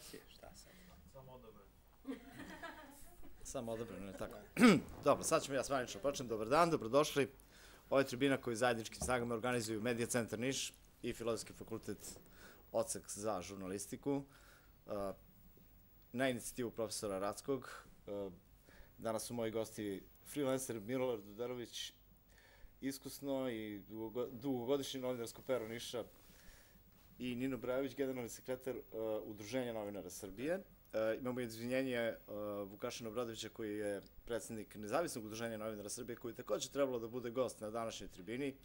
situacije, šta sad? Samo odobrano. Samo odobrano, ne tako. Dobro, sad ćemo ja zvanično počnem. Dobar dan, dobrodošli. Ovo je tribina koju zajedničkim snagama organizuju Medija centar Niš i Filozofski fakultet Odsek za žurnalistiku. Na inicijativu profesora Rackog. Danas su moji gosti freelancer Milorad Dudarović, iskusno i dugogodišnji novinarsko pero Niša, i Nino Brajović, generalni sekretar Udruženja novinara Srbije. Imamo izvinjenje Vukašina Obradovića, koji je predsednik Nezavisnog udruženja novinara Srbije, koji je takođe trebalo da bude gost na današnjoj tribini.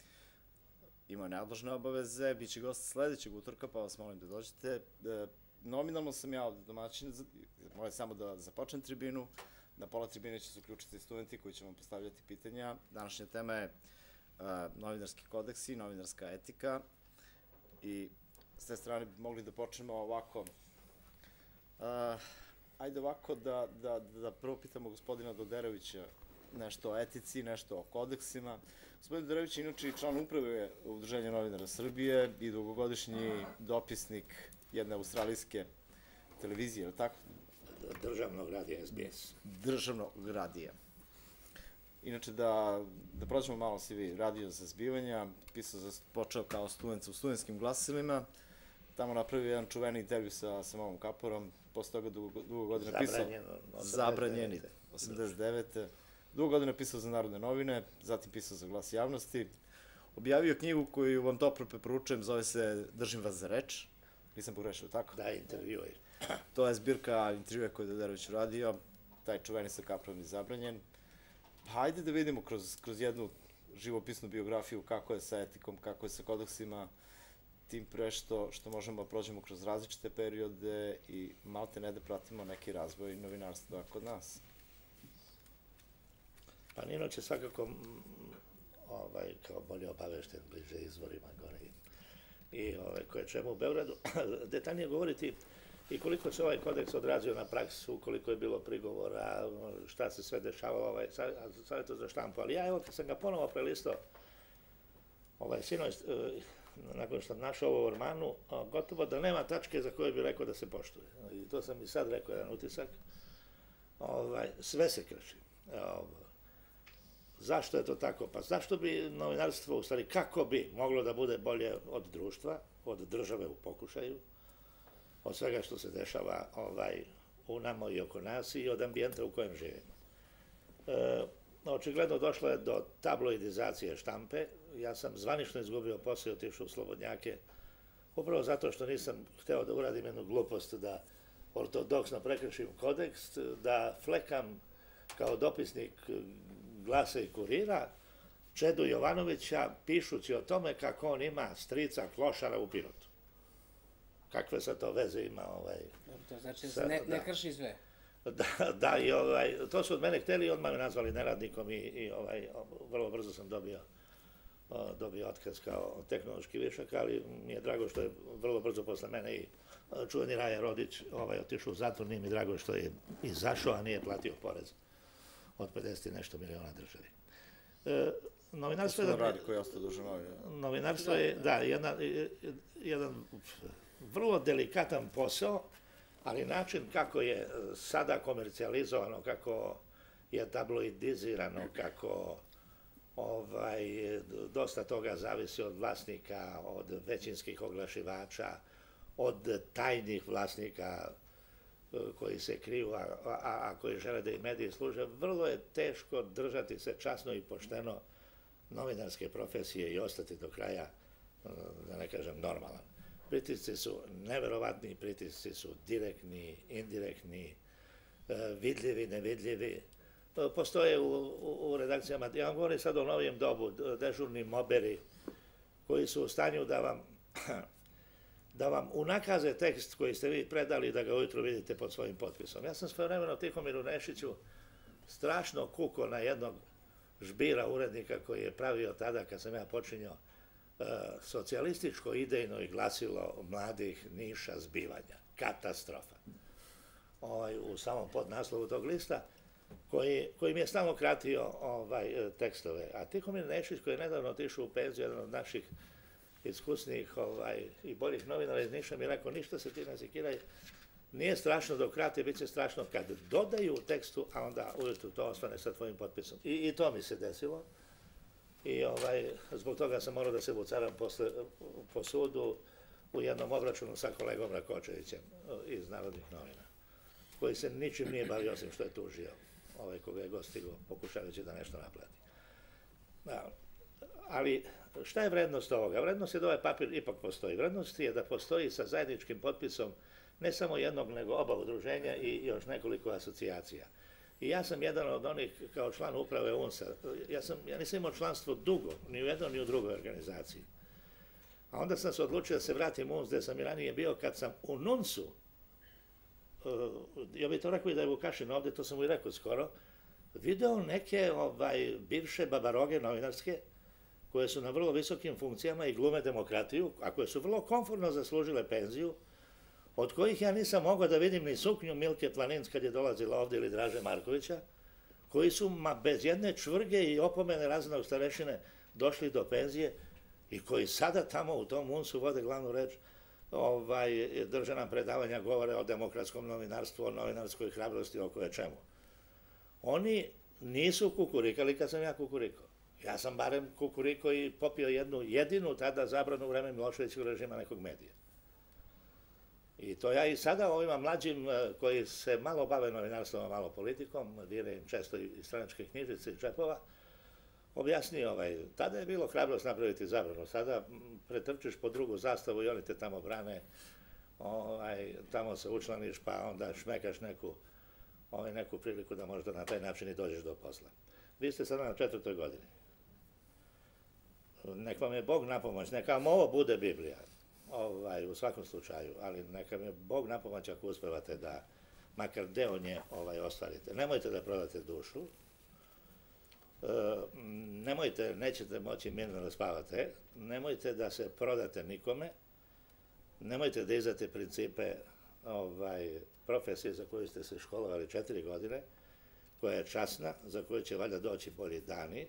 Ima neodložne obaveze, bit će gost sledećeg utorka, pa vas molim da dođete. Nominalno sam ja ovde domaćin, moram samo da započnem tribinu. Na pola tribine će se uključiti studenti koji će vam postavljati pitanja. Današnja tema je novinarski kodeksi, novinarska etika, i s te strane bi mogli da počnemo ovako. Ajde ovako da prvo pitamo gospodina Doderovića nešto o etici, nešto o kodeksima. Gospodin Doderović je inače i član uprave Udruženja novinara Srbije i dugogodišnji dopisnik jedne australijske televizije, je li tako? Državnog radija SBS. Državnog radija. Inače, da prođemo malo si vi, radio za zbivanja, počeo kao student u studentskim glasilima, tamo napravio jedan čuveni intervju sa Momom Kaporom, posle toga dugo godina pisao... Zabranjeni, 89. Dugo godina pisao za Narodne novine, zatim pisao za Glas javnosti, objavio knjigu koju vam toplo preporučujem, zove se Držim vas za reč, nisam pogrešio, tako? Da, intervju je. To je zbirka intervjua koju je Doderović uradio, taj čuveni sa Kaporom je zabranjen. Pa hajde da vidimo kroz jednu živopisnu biografiju kako je sa etikom, kako je sa kodeksima, tim pre što možemo da prođemo kroz različite periode i malte ne da pratimo neki razvoj novinarstva kod nas. Pa Nino će svakako kao bolje obavešten, bliže izvorima gore i koje čemu u Beogradu, detaljnije govoriti i koliko se ovaj kodeks odrazio na praksu, koliko je bilo prigovora, šta se sve dešavalo, savjeto za štampu. Ali ja, evo, kad sam ga ponovo prelistao, sinoć, nakon što sam našao ovo u ormanu, gotovo da nema tačke za koje bi rekao da se poštuje. I to sam i sad rekao, jedan utisak. Sve se krši. Zašto je to tako? Pa zašto bi novinarstvo, u stvari, kako bi moglo da bude bolje od društva, od države u pokušaju, od svega što se dešava u nama i oko nas i od ambijenta u kojem živimo. Očigledno došlo je do tabloidizacije štampe. Ja sam zvanično izgubio posao i otišao u Slobodnjake, upravo zato što nisam hteo da uradim jednu glupost, da ortodoksno prekršim kodeks, da flekam kao dopisnik Glasa i Kurira Čedu Jovanovića, pišući o tome kako on ima strica klošara u Pirotu. Kakve sad to veze ima? To znači da se ne krši sve. Da, i to su od mene hteli i odmah me nazvali neradnikom i vrlo brzo sam dobio otkaz kao tehnološki višak, ali mi je drago što je vrlo brzo posle mene i čuveni Raja Rodić otišao u zatvor, nije mi drago što je izašao, a nije platio porez od 50 i nešto miliona državi. Novinarstvo je, da, jedan vrlo delikatan posao, ali način kako je sada komercijalizovano, kako je tabloidizirano, kako dosta toga zavisi od vlasnika, od većinskih oglašivača, od tajnih vlasnika koji se kriju, a koji žele da i mediji služe, vrlo je teško držati se časno i pošteno novinarske profesije i ostati do kraja, da ne kažem, normalan. Pritisci su neverovatni, pritisci su direktni, indirektni, vidljivi, nevidljivi. Postoje u redakcijama, ja vam govorim sad o novijem dobu, dežurni moberi koji su u stanju da vam unakaze tekst koji ste vi predali da ga ujutru vidite pod svojim potpisom. Ja sam svojevremeno Tihomiru Nešiću strašno kuko na jednog žbira urednika koji je pravio tada kad sam ja počinjao socijalističko idejno i glasilo mladih Niša zbivanja. Katastrofa. U samom podnaslovu tog lista, koji mi je stalno kratio tekstove. A Tihomir Nešić, koji je nedavno otišao u penziju, jedan od naših iskusnijih i boljih novinara iz Niša, mi je rekao, ništa se ti ne sekiraj, Nije strašno dok krate, bit će strašno kad dodaju u tekstu, a onda ujutru to ostane sa tvojim potpisom. I to mi se desilo. I zbog toga sam morao da se vucaram po sudu u jednom obračunu sa kolegom Rakočevićem iz Narodnih novina, koji se ničim nije bavio osim što je tužio koga je gostigo, pokušavajući da nešto naplati. Ali šta je vrednost ovoga? Vrednost je da ovaj papir ipak postoji. Vrednost je da postoji sa zajedničkim potpisom ne samo jednog, nego oba udruženja i još nekoliko asocijacija. I ja sam jedan od onih, kao član uprave UNS-a, ja nisam imao članstvo dugo, ni u jednoj ni u drugoj organizaciji. A onda sam se odlučio da se vratim u UNS, gde sam i ranije bio, kad sam u NUNS-u, ja bih to rekao i da je Vukašin ovde, to sam mu i rekao skoro, video neke bivše babaroge novinarske, koje su na vrlo visokim funkcijama i glume demokratiju, a koje su vrlo komfortno zaslužile penziju, od kojih ja nisam mogao da vidim ni suknju Milke Planinc kad je dolazila ovde ili Draže Markovića, koji su bez jedne čvrge i opomene raznog starešine došli do penzije i koji sada tamo u tom UNS-u vode glavnu reč, drže nam predavanja, govore o demokratskom novinarstvu, o novinarskoj hrabrosti, o koje čemu. Oni nisu kukurikali kad sam ja kukurikao. Ja sam barem kukuriko i popio jednu jedinu tada zabranu u vreme Miloševićevog režima nekog medija. I to ja i sada ovima mlađim koji se malo bave novinarstvom, a malo politikom, dire im često i stranačke knjižice i džepova, objasni, tada je bilo hrabrost napraviti zabranu, sada pretrčiš po drugu zastavu i oni te tamo brane, tamo se učlaniš pa onda šmekaš neku priliku da možda na taj način i dođeš do posla. Vi ste sada na 4. godini. Nek vam je Bog napomoć, neka vam ovo bude Biblija, u svakom slučaju, ali neka vam je Bog napomoć ako uspevate da makar deo nje ostvarite. Nemojte da prodate dušu, nemojte, nećete moći mirno da spavate, nemojte da se prodate nikome, nemojte da izdate principe profesije za koju ste se školovali 4 godine, koja je časna, za koju će valjda doći bolji dani,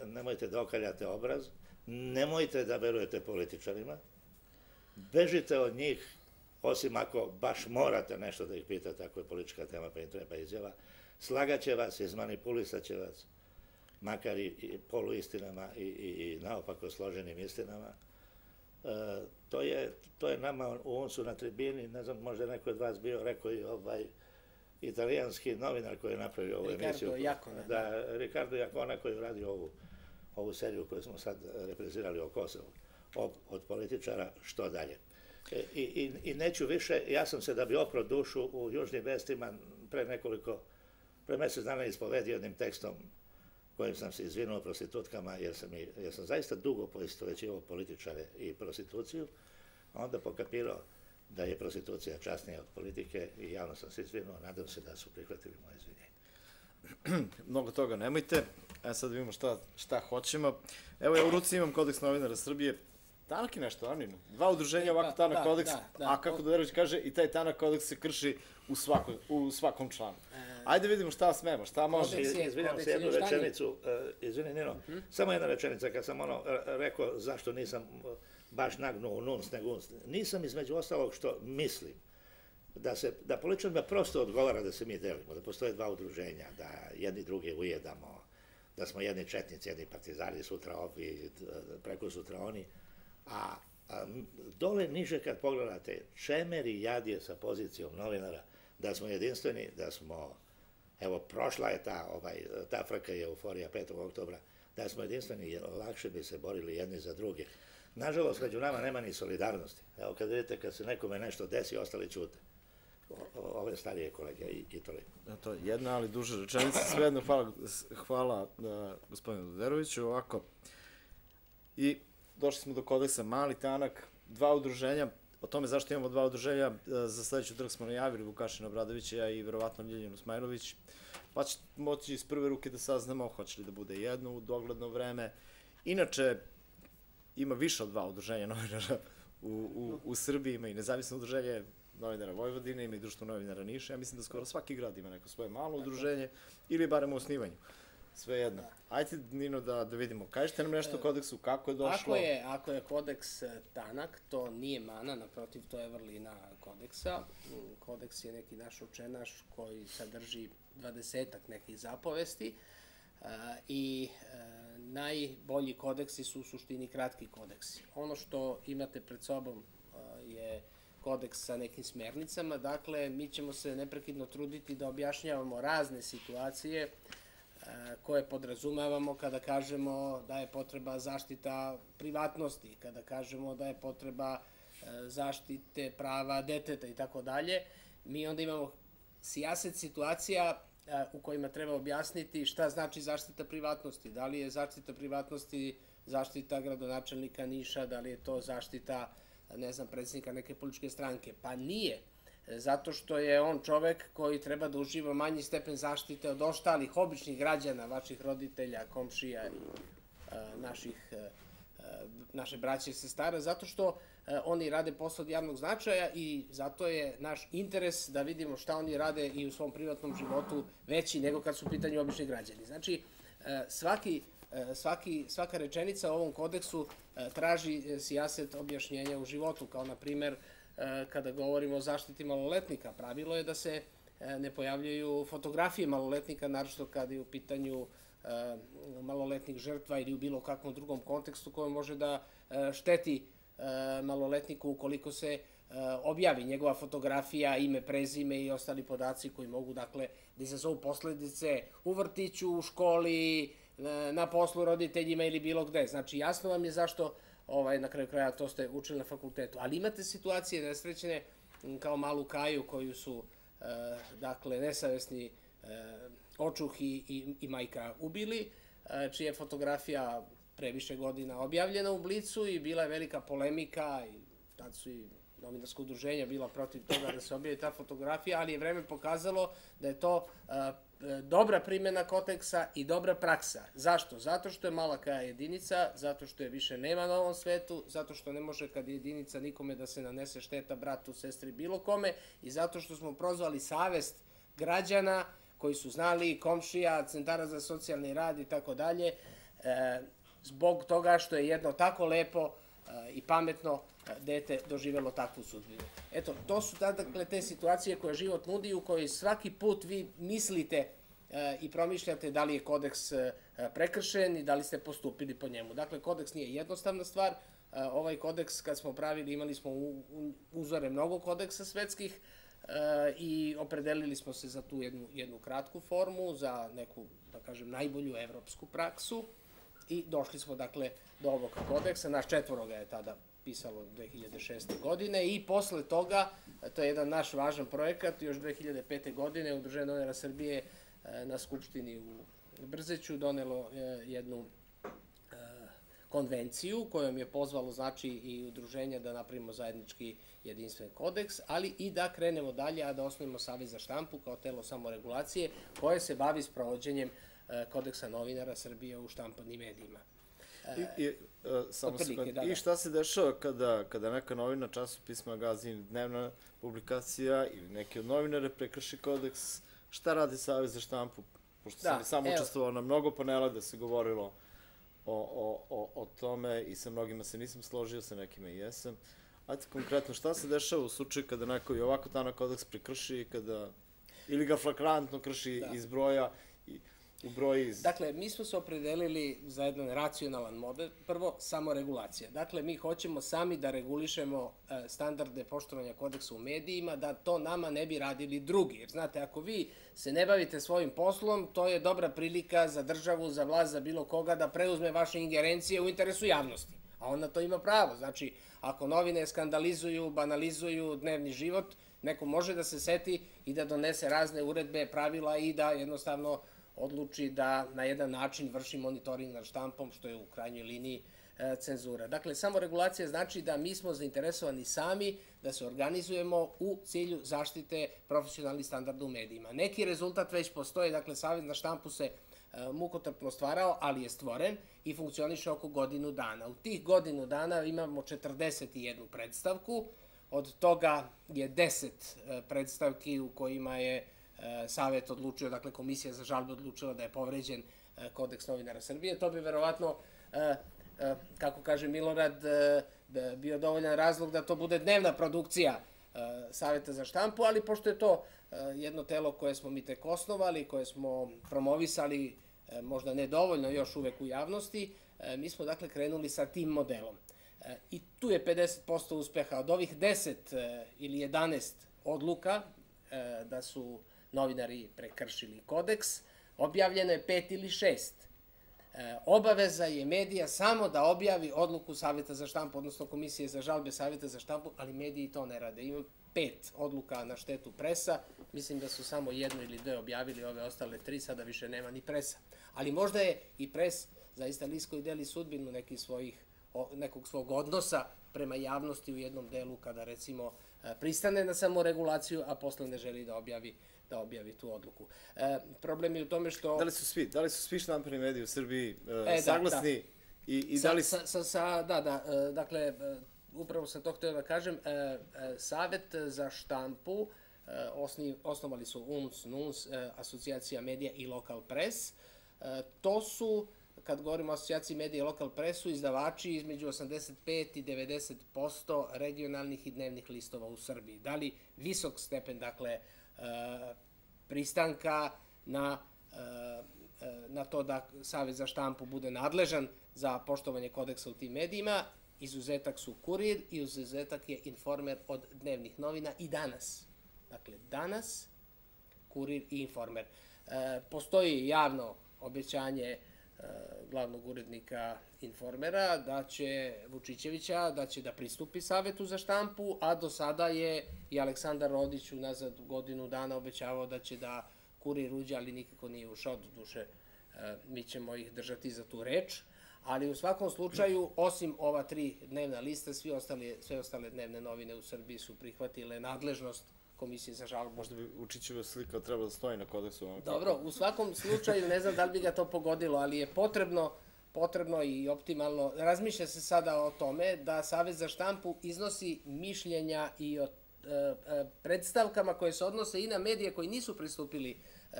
nemojte da okaljate obraz, nemojte da verujete političarima, bežite od njih, osim ako baš morate nešto da ih pitate, ako je politička tema pa im treba izjava, slagaće vas, izmanipulisat će vas, makar i poluistinama i naopako složenim istinama. To je nama u UNS-u na tribini, ne znam, možda neko od vas bio, rekao i italijanski novinar koji je napravio ovu emisiju. Ricardo Iacona. Da, Ricardo Iacona koji je radio ovu seriju koju smo sad reprizirali o Kosovu, od političara, što dalje. I neću više, ja sam se da bi oprao dušu u Južnim vestima pre mesec dana ispovedio jednim tekstom kojim sam se izvinuo prostitutkama, jer sam zaista dugo poistovećivao političare i prostituciju, a onda pokapirao da je prostitucija časnija od politike i javno sam se izvinuo, nadam se da su prihvatili moje izvinjenje. Mnogo toga nemojte, sad vidimo šta hoćemo. Evo ja u ruci imam kodeks novinara Srbije, tanak je nešto, Arninu, 2 udruženja ovako tanak kodeks, a kako Doderović kaže, i taj tanak kodeks se krši u svakom članu. Ajde vidimo šta smemo, šta može. Izvinjam se jednu rečenicu, izvini Nino, samo jedna rečenica, kad sam rekao zašto nisam baš nagnuo u NUNS nego UNS, nisam između ostalog što mislim da političarima prosto odgovara da se mi delimo, da postoje 2 udruženja, da jedni druge ujedamo, da smo jedni četnici, jedni partizani, sutra ovi, preko sutra oni, a dole niže kad pogledate, čemer i jad je sa pozicijom novinara, da smo jedinstveni, da smo, evo, prošla je ta frka i euforija 5. oktobra, da smo jedinstveni, jer lakše bi se borili jedni za druge. Nažalost, među nama nema ni solidarnosti. Evo, kad vidite, kad se nekome nešto desi, ostali ćute. Ove starije kolege i toliko. To je jedna, ali duža rečenica. Svejedno, hvala gospodinu Doderoviću. Ovako, i došli smo do kodeksa mali, tanak, 2 udruženja. O tome zašto imamo 2 udruženja, za sledeću trg smo najavili Vukašina Obradovića i verovatno Ljiljanu Smajlović, pa će moći iz prve ruke da saznamo hoće li da bude jedno u dogledno vreme. Inače, ima više od 2 udruženja novinara u Srbiji, ima i nezavisno udruženje novinara Vojvodine, ima i društvo novinara Niša. Ja mislim da skoro svaki grad ima neko svoje malo udruženje ili barem u osnivanju. Svejedno. Ajde, Nino, da vidimo. Kažete nam nešto o kodeksu, kako je došlo? Ako je kodeks tanak, to nije mana, naprotiv, to je vrlina kodeksa. Kodeks je neki naš učenaš koji sadrži 20-ak nekih zapovesti i najbolji kodeksi su u suštini kratki kodeksi. Ono što imate pred sobom je kodeks sa nekim smernicama, dakle, mi ćemo se neprekidno truditi da objašnjavamo razne situacije koje podrazumevamo kada kažemo da je potreba zaštita privatnosti, kada kažemo da je potreba zaštite prava deteta i tako dalje. Mi onda imamo sijaset situacija u kojima treba objasniti šta znači zaštita privatnosti. Da li je zaštita privatnosti zaštita gradonačelnika Niša, da li je to zaštita, ne znam, predsjednika neke političke stranke. Pa nije, zato što je on čovek koji treba da uživa manji stepen zaštite od ostalih običnih građana, vaših roditelja, komšija i naše braće i sestara, zato što oni rade posao od javnog značaja i zato je naš interes da vidimo šta oni rade i u svom privatnom životu veći nego kad su u pitanju obični građani. Znači, svaka rečenica u ovom kodeksu traži sijaset objašnjenja u životu, kao na primer kada govorimo o zaštiti maloletnika. Pravilo je da se ne pojavljaju fotografije maloletnika, naročito kada je u pitanju maloletnik žrtva ili u bilo kakvom drugom kontekstu koji može da šteti maloletniku ukoliko se objavi njegova fotografija, ime, prezime i ostali podaci koji mogu, dakle, da izazovu posledice u vrtiću, u školi, na poslu roditeljima ili bilo gde. Znači, jasno vam je zašto, na kraju kraja, to ste učili na fakultetu. Ali imate situacije nesrećene kao malu Kaju koju su, dakle, nesavesni očuh i majka ubili, čija je fotografija pre više godina objavljena u Blicu i bila je velika polemika i tad su i novinarska udruženja bila protiv toga da se objavi ta fotografija, ali je vreme pokazalo da je to dobra primjena kodeksa i dobra praksa. Zašto? Zato što je mala Kaja jedinica, zato što je više nema na ovom svetu, zato što ne može kad je jedinica nikome da se nanese šteta bratu, sestri, bilo kome i zato što smo prozvali savest građana koji su znali, komšija, centara za socijalni rad i tako dalje, zbog toga što je jedno tako lepo i pametno dete doživelo takvu sudbinu. Eto, to su dakle te situacije koje život nudi, u kojoj svaki put vi mislite i promišljate da li je kodeks prekršen i da li ste postupili po njemu. Dakle, kodeks nije jednostavna stvar. Ovaj kodeks, kad smo pravili, imali smo uzore mnogo kodeksa svetskih i opredelili smo se za tu jednu kratku formu, za neku, da kažem, najbolju evropsku praksu i došli smo, dakle, do ovog kodeksa. Naš 4 ga je tada pisalo 2006. godine i posle toga, to je jedan naš važan projekat, još 2005. godine Udruženje novinara Srbije na Skupštini u Brzeću donelo jednu konvenciju kojom je pozvalo, znači, i udruženja da napravimo zajednički jedinstven kodeks, ali i da krenemo dalje, a da osnovimo Savez za štampu kao telo samoregulacije koje se bavi sprovođenjem kodeksa novinara Srbije u štampanim medijima. I šta se dešava kada neka novina, časopis, magazin, dnevna publikacija ili neki od novinara prekrši kodeks? Šta radi Savez za štampu? Pošto sam sam učestvovao na mnogo panela da se govorilo o tome i sa mnogima se nisam složio, sa nekima i jesam. Ajde konkretno, šta se dešava u slučaju kada neko i ovako tanak kodeks prekrši ili ga flagrantno krši iz broja u broji iz... Dakle, mi smo se opredelili za jedan racionalan model. Prvo, samoregulacija. Dakle, mi hoćemo sami da regulišemo standarde poštovanja kodeksa u medijima, da to nama ne bi radili drugi. Jer, znate, ako vi se ne bavite svojim poslom, to je dobra prilika za državu, za vlast, za bilo koga da preuzme vaše ingerencije u interesu javnosti. A on na to ima pravo. Znači, ako novine skandalizuju, banalizuju dnevni život, neko može da se seti i da donese razne uredbe, pravila i da jednostavno odluči da na jedan način vrši monitoring nad štampom, što je u krajnjoj liniji cenzura. Dakle, samoregulacija znači da mi smo zainteresovani sami da se organizujemo u cilju zaštite profesionalnih standarda u medijima. Neki rezultat već postoji, dakle, Savez za štampu se mukotrpno stvarao, ali je stvoren i funkcioniše oko godinu dana. U tih godinu dana imamo 41 predstavku, od toga je 10 predstavki u kojima je Savet odlučio, dakle Komisija za žalbe odlučila da je povređen kodeks novinara Srbije. To bi verovatno, kako kaže Milorad, bio dovoljan razlog da to bude dnevna produkcija Saveta za štampu, ali pošto je to jedno telo koje smo mi tek osnovali, koje smo promovisali, možda nedovoljno još uvek u javnosti, mi smo dakle krenuli sa tim modelom. I tu je 50% uspeha. Od ovih 10 ili 11 odluka da su novinari prekršili kodeks, objavljeno je 5 ili 6. Obaveza je medija samo da objavi odluku Saveta za štampu, odnosno Komisije za žalbe Saveta za štampu, ali mediji to ne rade. Ima 5 odluka na štetu presa, mislim da su samo 1 ili 2 objavili, ove ostale 3, sada više nema ni presa. Ali možda je i pres zaista lisko i deli sudbinu nekog svog odnosa prema javnosti u jednom delu kada recimo pristane na samoregulaciju, a posle ne želi da objavi tu odluku. Problem je u tome što... Da li su svi štampani mediji u Srbiji saglasni i da li... Dakle, upravo sam to hteo da kažem, Savet za štampu osnovali su UNS, NUNS, Asocijacija medija i Lokal pres. To su, kad govorimo o Asocijaciji medija i Lokal presu, izdavači između 85 i 90% regionalnih i dnevnih listova u Srbiji. Da li visok stepen, dakle, pristanka na to da Savet za štampu bude nadležan za poštovanje kodeksa u tim medijima. Izuzetak su Kurir i izuzetak je Informer od dnevnih novina i danas. Dakle, danas Kurir i Informer. Postoji javno obećanje glavnog urednika Informera Vučićevića da će da pristupi Savetu za štampu, a do sada je i Aleksandar Rodić unazad godinu dana obećavao da će da Kurir uđe, ali nikako nije ušao, doduše mi ćemo ih držati za tu reč. Ali u svakom slučaju, osim ova 3 dnevna lista, sve ostale dnevne novine u Srbiji su prihvatile nadležnost Komisije za žalbu. Možda bi Vučićeva slika trebala da stoji na kodeksu. Dobro, u svakom slučaju, ne znam da li bi ga to pogodilo, ali je potrebno i optimalno. Razmišlja se sada o tome da Savet za štampu iznosi mišljenja i o predstavkama koje se odnose i na medije koji nisu pristupili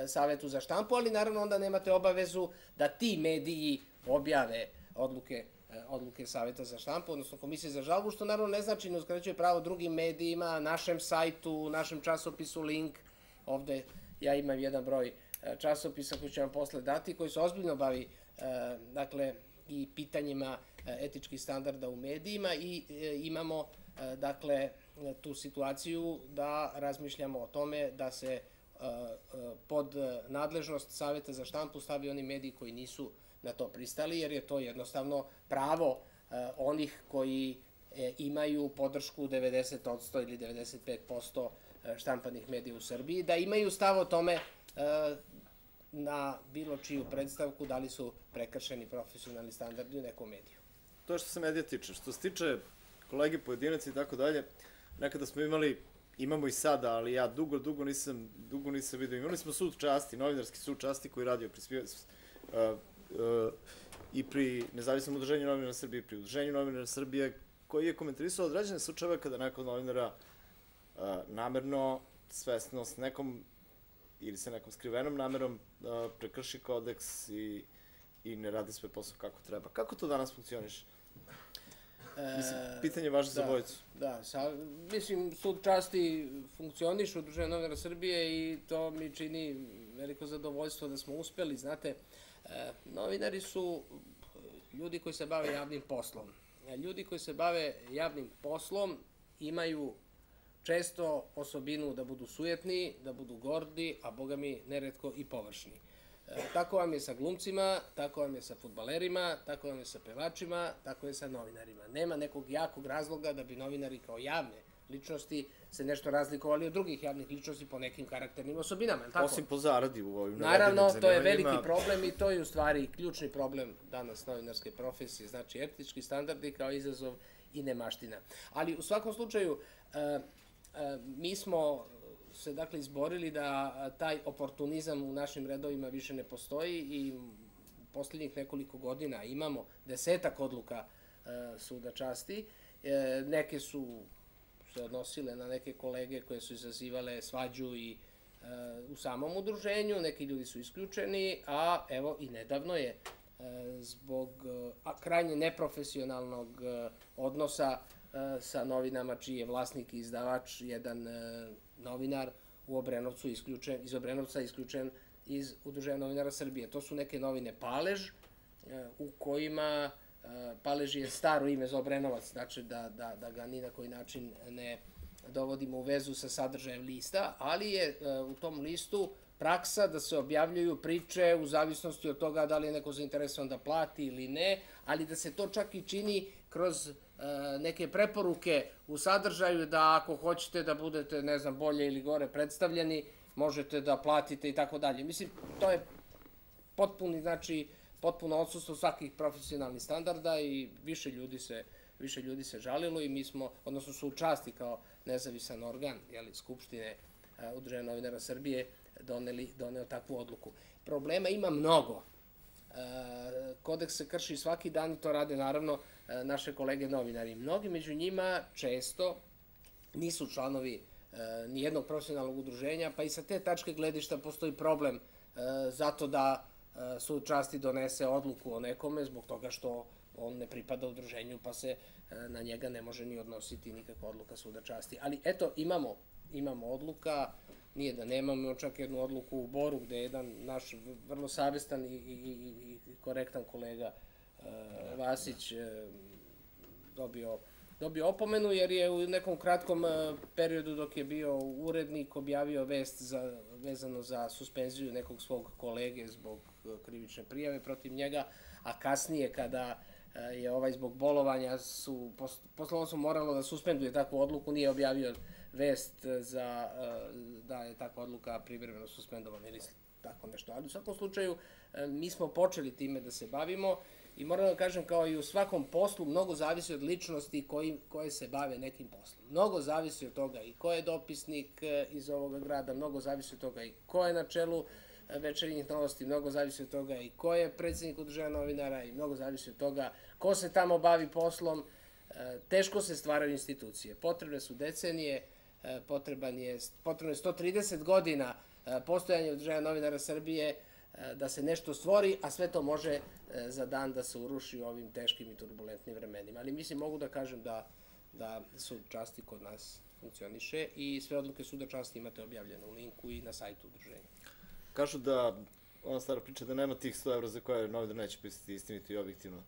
Savetu za štampu, ali naravno onda nemate obavezu da ti mediji objave odluke Saveta za štampu, odnosno Komisije za žalbu, što naravno ne znači ne uskraćuje pravo drugim medijima, našem sajtu, našem časopisu Link. Ovde ja imam jedan broj časopisa koji ću vam posle dati, koji se ozbiljno bavi dakle i pitanjima etičkih standarda u medijima i imamo dakle tu situaciju da razmišljamo o tome da se pod nadležnost Saveta za štampu stavi oni mediji koji nisu na to pristali, jer je to jednostavno pravo onih koji imaju podršku 90% ili 95% štampanih medija u Srbiji, da imaju stav o tome na bilo čiju predstavku da li su prekršeni profesionalni standardi u nekom mediju. To je što se medija tiče. Što se tiče kolegi pojedinaca i tako dalje, nekada smo imamo i sada, ali ja dugo nisam vidio. Imali smo sud časti, novinarski sud časti koji radio i pri Nezavisnom udruženju novinara Srbije, pri Udruženju novinara Srbije, koji je komentarisao određene slučajeve kada neko od novinara namerno, svesno s nekom ili sa nekom skrivenom namerom prekrši kodeks i ne radi sve posao kako treba. Kako to danas funkcioniše? Mislim, pitanje je važno za bojicu. Da, mislim, sud časti funkcioniše u Udruženju novinara Srbije i to mi čini veliko zadovoljstvo da smo uspeli. Znate, novinari su ljudi koji se bave javnim poslom. Ljudi koji se bave javnim poslom imaju često osobinu da budu sujetni, da budu gordi, a boga mi neretko i površni. Tako vam je sa glumcima, tako vam je sa fudbalerima, tako vam je sa pevačima, tako je sa novinarima. Nema nekog jakog razloga da bi novinari kao javne ličnosti se nešto razlikovali od drugih javnih ličnosti po nekim karakternim osobinama. Osim po zaradi u ovim navedenim zanimanjima. Naravno, to je veliki problem i to je u stvari ključni problem danas novinarske profesije, znači etički standardi kao izazov i nemaština. Ali u svakom slučaju, mi smo se dakle izborili da taj oportunizam u našim redovima više ne postoji i u poslednjih nekoliko godina imamo 10-ak odluka suda časti. Neke su se odnosile na neke kolege koje su izazivale svađu i u samom udruženju, neki ljudi su isključeni, a evo i nedavno je zbog krajnje neprofesionalnog odnosa sa novinama čiji je vlasnik i izdavač jedan novinar u Obrenovcu iz Obrenovca isključen iz Udruženja novinara Srbije. To su neke novine Palež, u kojima Palež je staro ime za Obrenovac, znači da ga ni na koji način ne dovodimo u vezu sa sadržajem lista, ali je u tom listu praksa da se objavljuju priče u zavisnosti od toga da li je neko zainteresovan da plati ili ne, ali da se to čak i čini kroz neke preporuke u sadržaju da ako hoćete da budete, ne znam, bolje ili gore predstavljeni, možete da platite i tako dalje. Mislim, to je potpuno odsustvo svakih profesionalnih standarda i više ljudi se žalilo i mi smo, odnosno su u časti kao nezavisan organ Skupštine Udruženja novinara Srbije doneo takvu odluku. Problema ima mnogo. Kodeks se krši svaki dan i to rade naravno naše kolege novinari. Mnogi među njima često nisu članovi nijednog profesionalnog udruženja, pa i sa te tačke gledišta postoji problem zato da sud časti donese odluku o nekome zbog toga što on ne pripada udruženju, pa se na njega ne može ni odnositi nikakva odluka suda časti. Ali eto, imamo odluka, nije da nemamo, čak jednu odluku u Boru gde je jedan naš vrlo savestan i korektan kolega Vasić dobio opomenu jer je u nekom kratkom periodu dok je bio urednik objavio vest vezano za suspenziju nekog svog kolege zbog krivične prijave protiv njega, a kasnije kada je zbog bolovanja posle su moralo da suspenduje takvu odluku, nije objavio vest da je takva odluka privremeno suspendovana ili tako nešto. Ali u svakom slučaju mi smo počeli time da se bavimo i moram da kažem kao i u svakom poslu mnogo zavisi od ličnosti koje se bave nekim poslom. Mnogo zavisi od toga i ko je dopisnik iz ovoga grada, mnogo zavisi od toga i ko je na čelu Večernjih novosti, mnogo zavisi od toga i ko je predsjednik Udruženja novinara i mnogo zavisi od toga ko se tamo bavi poslom. Teško se stvaraju institucije. Potrebne su decenije, potrebno je 130 godina postojanja Udruženja novinara Srbije da se nešto stvori, a sve to može za dan da se uruši u ovim teškim i turbulentnim vremenima. Ali mislim, mogu da kažem da sud časti kod nas funkcioniše i sve odluke suda časti imate objavljene u linku i na sajtu udruženja. Kažu da, ona stara priča, da nema tih 100 evra za koje novinar neće pisati istinito i objektivno.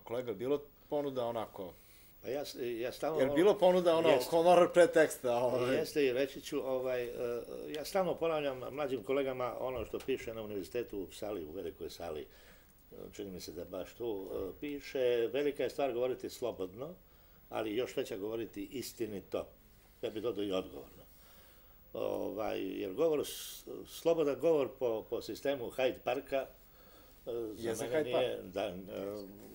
Kolega, bilo ponuda onako... Jer bilo ponuda ono, honorar pre teksta. Jeste i reći ću, ja stalno ponavljam mlađim kolegama ono što piše na univerzitetu u sali, u velikoj sali, čini mi se da baš tu piše, velika je stvar govoriti slobodno, ali još veća govoriti istinito, ja bih dodao i odgovorno. Jer slobodan govor po sistemu Hyde Parka, za mene nije,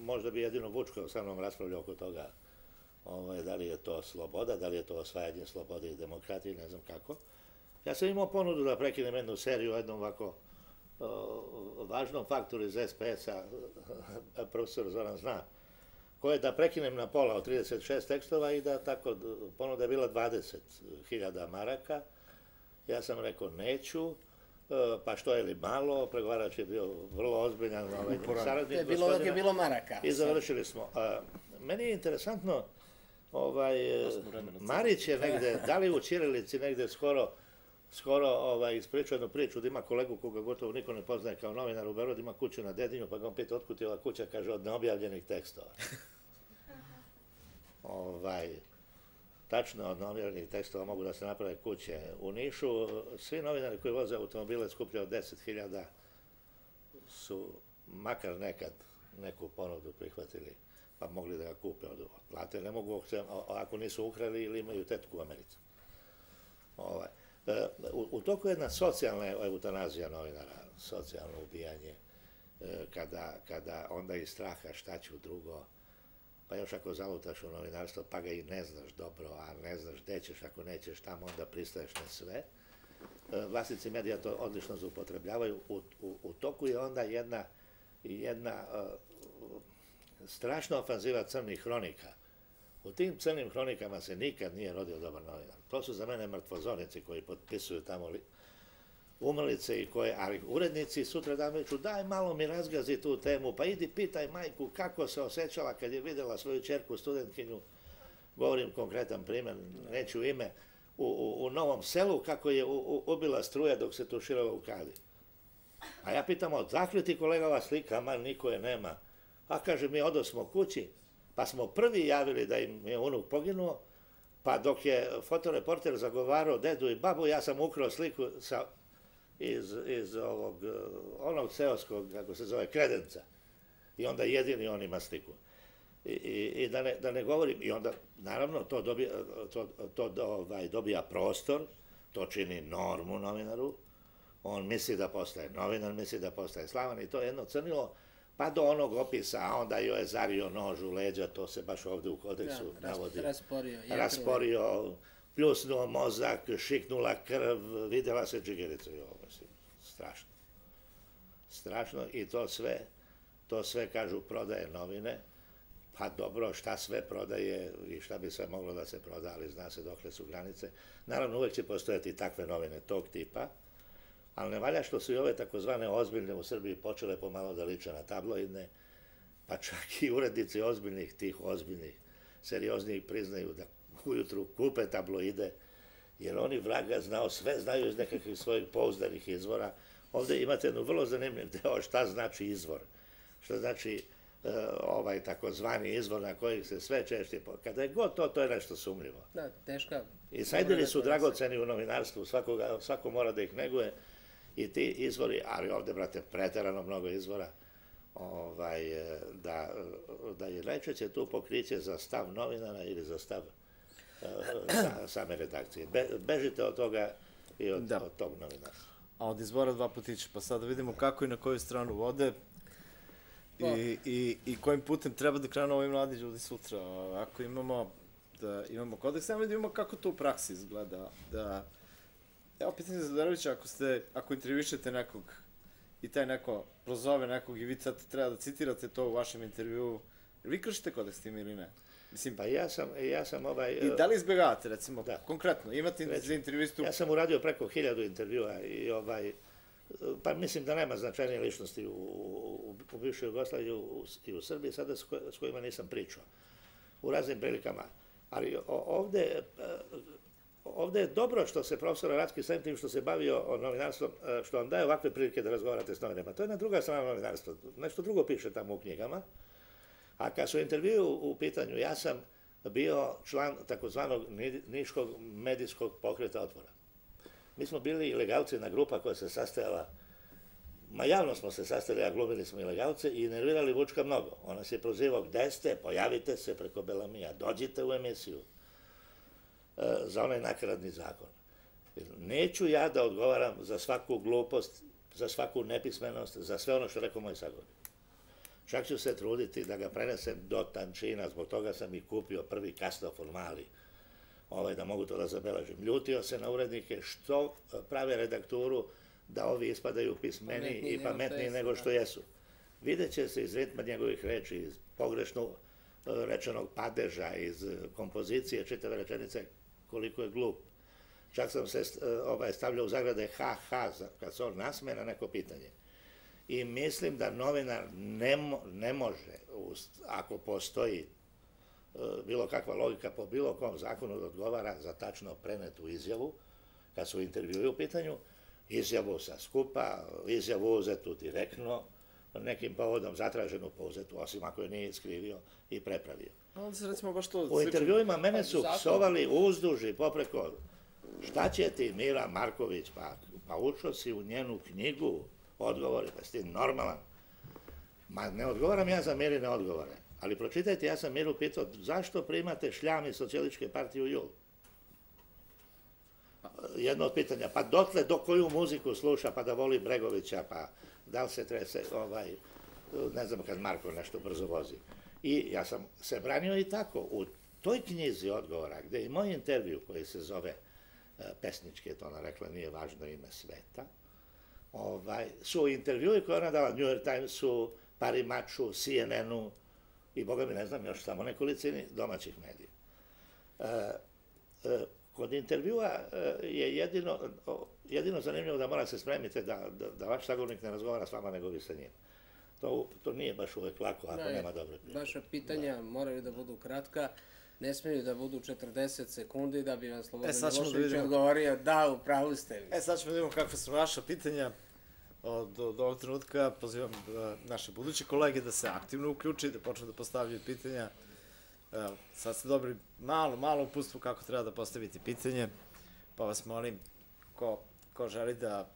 možda bi jedino Vučko sa mnom raspravljao oko toga, da li je to sloboda, da li je to osvajanje slobode i demokratije, ne znam kako. Ja sam imao ponudu da prekinem jednu seriju, jednom ovako važnom faktoru iz SPS-a, profesor Zoran zna, koje da prekinem na pola od 36 tekstova i da tako, ponuda je bila 20.000 maraka. Ja sam rekao neću, pa što je li malo, pregovarač je bio vrlo ozbiljan saradnik. To je bilo dok je bilo maraka. I završili smo. Meni je interesantno, Marić je negde, da li u ćirilici negde skoro ispričao jednu priču da ima kolegu koga gotovo niko ne poznaje kao novinar u Beogradu, ima kuću na Dedinju, pa ga on pita otkud je ova kuća, kaže od neobjavljenih tekstova. Tačno, od neobjavljenih tekstova mogu da se naprave kuće u Nišu. Svi novinari koji voze automobile skuplje od 10.000 su makar nekad neku ponudu prihvatili, pa mogli da ga kupe od plate. Ne mogu, ako nisu ukrali ili imaju tetku u Americi. U toku je jedna socijalna eutanazija novinara, socijalno ubijanje, kada onda iz straha šta ću drugo, pa još ako zalutaš u novinarstvo, pa ga i ne znaš dobro, a ne znaš gde ćeš, ako nećeš tamo, onda pristaješ na sve. Vlasnici medija to odlično zaupotrebljavaju. U toku je onda jedna strašna ofanziva crnih hronika U tim crnim hronikama se nikad nije rodio dobar novinar. To su za mene mrtvozornici koji potpisuju tamo umrlice i koje, ali urednici sutra dan već daj malo mi razgazi tu temu, pa idi pitaj majku kako se osjećala kad je vidjela svoju ćerku studentkinju, govorim konkretan primjer, neću ime, u Novom Selu kako je ubila struja dok se tuširala u kadi. A ja pitam, odakle ti kolega ova slika, ma niko je nema. A kaže, mi odosmo kući, pa smo prvi javili da im je unuk poginuo, pa dok je fotoreporter zagovarao dedu i babu, ja sam ukrao sliku iz onog seoskog, kako se zove, kredenca. I onda jedini on ima sliku. I da ne govorim, i onda, naravno, to dobija prostor, to čini normu novinaru, on misli da postaje novinar, misli da postaje slavan i to je jedno crnilo, pa do onog opisa, a onda joj je zario nož u leđa, to se baš ovde u kodeksu navodi. Rasporio, pljusnuo mozak, šiknula krv, videla se džigerica i ovo, mislim, strašno. Strašno i to sve kažu prodaje novine, pa dobro, šta sve prodaje i šta bi sve moglo da se proda, ali zna se dokle su granice. Naravno, uvek će postojati takve novine tog tipa, ali ne valja što su i ove takozvane ozbiljne u Srbiji počele pomalo da liče na tabloidne, pa čak i urednici tih ozbiljnih, serioznih priznaju da ujutru kupe tabloide, jer oni vraga sve znaju iz nekakvih svojih pouzdanih izvora. Ovde imate jednu vrlo zanimljiv deo šta znači izvor, šta znači ovaj takozvani izvor na kojih se sve češće... Kada je god to je nešto sumnjivo. Da, teška. Insajderi su dragoceni u novinarstvu, svako mora da ih neguje i ti izvori, ali ovde, brate, preterano mnogo izvora, da je najčešće tu pokriće za stav novinara ili za stav same redakcije. Bežite od toga i od tog novinarstva. A od izbora dva putića, pa sada vidimo kako i na koju stranu vode i kojim putem treba da krenu ovi mladi ljudi sutra. Ako imamo kodeks, da vidimo kako to u praksi izgleda. Evo, pitanje za Zverovića, ako intervjušete nekog i taj neko prozove nekog i vi sad treba da citirate to u vašem intervjuu, vi kršite kodeks tim ili ne? Pa ja sam I da li izbjegavate, recimo, konkretno, imate za intervjuistu... Ja sam uradio preko 1000 intervjua i pa mislim da nema značajnije ličnosti u bivšoj Jugoslaviji i u Srbiji, sada s kojima nisam pričao, u raznim prilikama. Ali ovde je dobro što se profesor Ratski samim tim što se bavio novinarstvom, što vam daje ovakve prilike da razgovarate s novinarima. To je jedna druga strana novinarstva. Nešto drugo piše tamo u knjigama. A kad su intervju u pitanju, ja sam bio član takozvanog Niškog medijskog pokreta Otpora. Mi smo bili ilegalci, na grupa koja se sastajala, javno smo se sastajali, a glumili smo ilegalce i nervirali Vučka mnogo. Ona se prozivao, gde ste, pojavite se preko Belamija, dođite u emisiju za onaj nakaradni zakon. Neću ja da odgovaram za svaku glupost, za svaku nepismenost, za sve ono što rekao moj sagovornik. Čak ću se truditi da ga prenesem do tančina, zbog toga sam i kupio prvi Kastofor mali, da mogu to da zabeležim. Ljutio se na urednike što prave redakturu da ovi ispadaju pismeniji i pametniji nego što jesu. Vidjet će se iz ritma njegovih reči, iz pogrešno rečenog padeža, iz kompozicije čitave rečenice, koliko je glup. Čak sam se stavljao u zagrade ha, kad se on nasme na neko pitanje. I mislim da novinar ne može, ako postoji bilo kakva logika po bilo kom zakonu, da odgovara za tačno prenetu izjavu, kad su intervjui u pitanju, izjavu sa skupa, izjavu uzetu direktno, nekim povodom zatraženu pa uzetu, osim ako je nije iskrivio i prepravio. U intervjuima mene su psovali uzduž i popreko, šta će ti Mira Marković, pa učio si u njenu knjigu, odgovori, pa si ti normalan. Ma ne odgovaram ja za Mirine odgovore, ali pročitajte, ja sam Miru pitao, zašto primate šljam iz Socijalističke partije u jul? Jedno od pitanja, pa dotle do koju muziku sluša, pa da voli Bregovića, pa da li se trese, ne znam kad Marko nešto brzo vozi. I ja sam se branio i tako. U toj knjizi odgovora, gde je moj intervju koji se zove pesnički, je to ona rekla, nije važno ime sveta, su intervjui koje ona dala New York Timesu, Parimaču, CNN-u i, boga mi ne znam, još samo nekolicini domaćih medija. Kod intervjua je jedino zanimljivo da mora se spremiti da vaš sagovornik ne razgovara s vama nego vi sa njim. To nije baš uvek lako ako nema dobre priče. Vaša pitanja moraju da budu kratka, ne smiju da budu 40 sekundi da bi vam Slobodan Milošević odgovorio da, u pravu ste vi. Sad ćemo da vidimo kakve su vaša pitanja. Od ovog trenutka pozivam naše buduće kolege da se aktivno uključi, da počnu da postavljaju pitanja. Sad ste dobili malo uputstvo kako treba da postavite pitanje, pa vas molim, ko želi da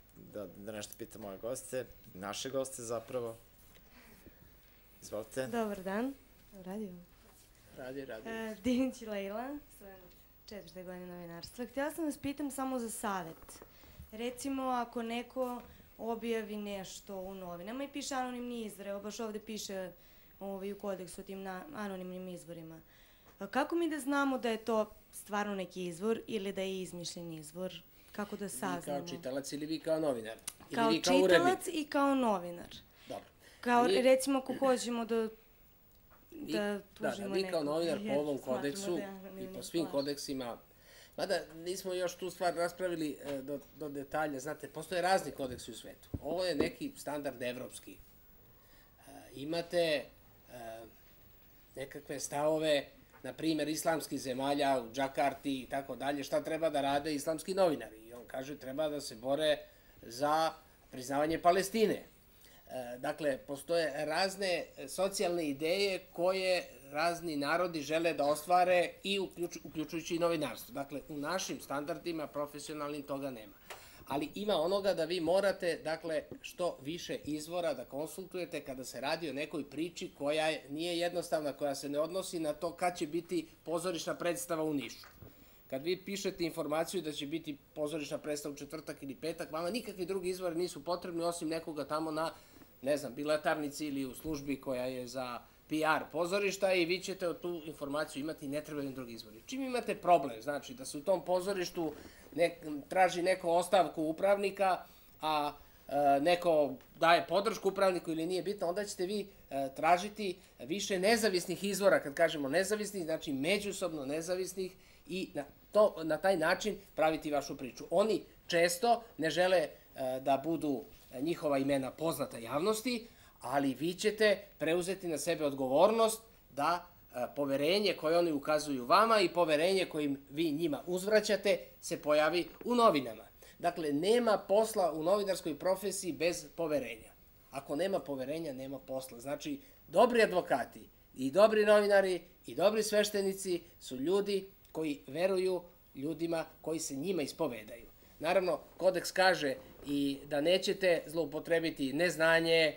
nešto pita moje goste, naše goste zapravo. Izvolite. Dobar dan. Radio. Radi. Dinić Lejla, student 4. godine novinarstva. Htjela sam vas pitam samo za savjet. Recimo, ako neko objavi nešto u novinama i piše anonimni izvor, evo baš ovde piše u kodeksu o tim anonimnim izvorima. Kako mi da znamo da je to stvarno neki izvor ili da je izmišljen izvor? Kako da saznamo? Vi kao čitalac ili vi kao novinar? Kao čitalac i kao novinar. Dobro. Kao, recimo, ako hoćemo da tužimo nekog. Vi kao novinar po ovom kodeksu i po svim kodeksima, mada nismo još tu stvar raspravili do detalja, znate, postoje razni kodeksi u svetu. Ovo je neki standard evropski. Imate nekakve stavove, na primjer, islamskih zemalja u Džakarti i tako dalje, šta treba da rade islamski novinari. I on kaže, treba da se bore za priznavanje Palestine. Dakle, postoje razne socijalne ideje koje razni narodi žele da ostvare i uključujući i novinarstvo. Dakle, u našim standardima profesionalnim toga nema. Ali ima onoga da vi morate, dakle, što više izvora da konsultujete kada se radi o nekoj priči koja nije jednostavna, koja se ne odnosi na to kad će biti pozorišna predstava u Nišu. Kad vi pišete informaciju da će biti pozorišna predstava u četvrtak ili petak, vama nikakvi drugi izvori nisu potrebni osim nekoga tamo na, ne znam, bilatarnici ili u službi koja je za PR pozorišta i vi ćete tu informaciju imati i ne trebaju drugi izvori. Čim imate problem, znači da se u tom pozorištu traži neko ostavku upravnika, a neko daje podršku upravniku ili nije bitno, onda ćete vi tražiti više nezavisnih izvora. Kad kažemo nezavisnih, znači međusobno nezavisnih i na taj način praviti vašu priču. Oni često ne žele da budu njihova imena poznata javnosti, ali vi ćete preuzeti na sebe odgovornost da poverenje koje oni ukazuju vama i poverenje kojim vi njima uzvraćate se pojavi u novinama. Dakle, nema posla u novinarskoj profesiji bez poverenja. Ako nema poverenja, nema posla. Znači, dobri advokati i dobri novinari i dobri sveštenici su ljudi koji veruju ljudima koji se njima ispovedaju. Naravno, kodeks kaže i da nećete zloupotrebiti neznanje,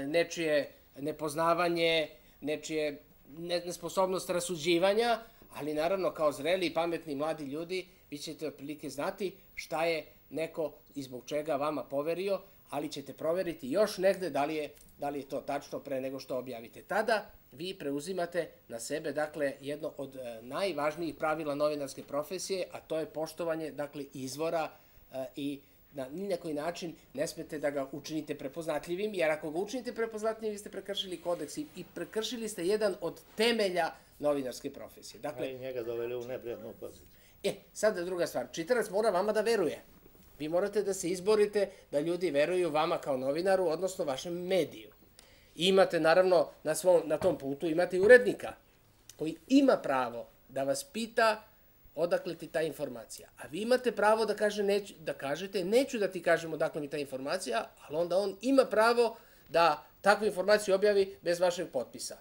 nečije nepoznavanje, nečije nesposobnost rasuđivanja, ali naravno kao zreli i pametni mladi ljudi vi ćete otprilike znati šta je neko i zbog čega vama poverio, ali ćete proveriti još negde da li je to tačno pre nego što objavite. Tada vi preuzimate na sebe, dakle, jedno od najvažnijih pravila novinarske profesije, a to je poštovanje, dakle, izvora i na koji način ne smete da ga učinite prepoznatljivim, jer ako ga učinite prepoznatljivim, vi ste prekršili kodeks i prekršili ste jedan od temelja novinarske profesije. Dakle, i njega doveli u neprijatnu poziciju. Sada druga stvar. Čitalac mora vama da veruje. Vi morate da se izborite da ljudi veruju vama kao novinaru, odnosno vašem mediju. I imate, naravno, na tom putu imate i urednika koji ima pravo da vas pita odakle ti ta informacija. A vi imate pravo da kažete neću da ti kažem odakle mi ta informacija, ali onda on ima pravo da takvu informaciju objavi bez vašeg potpisa.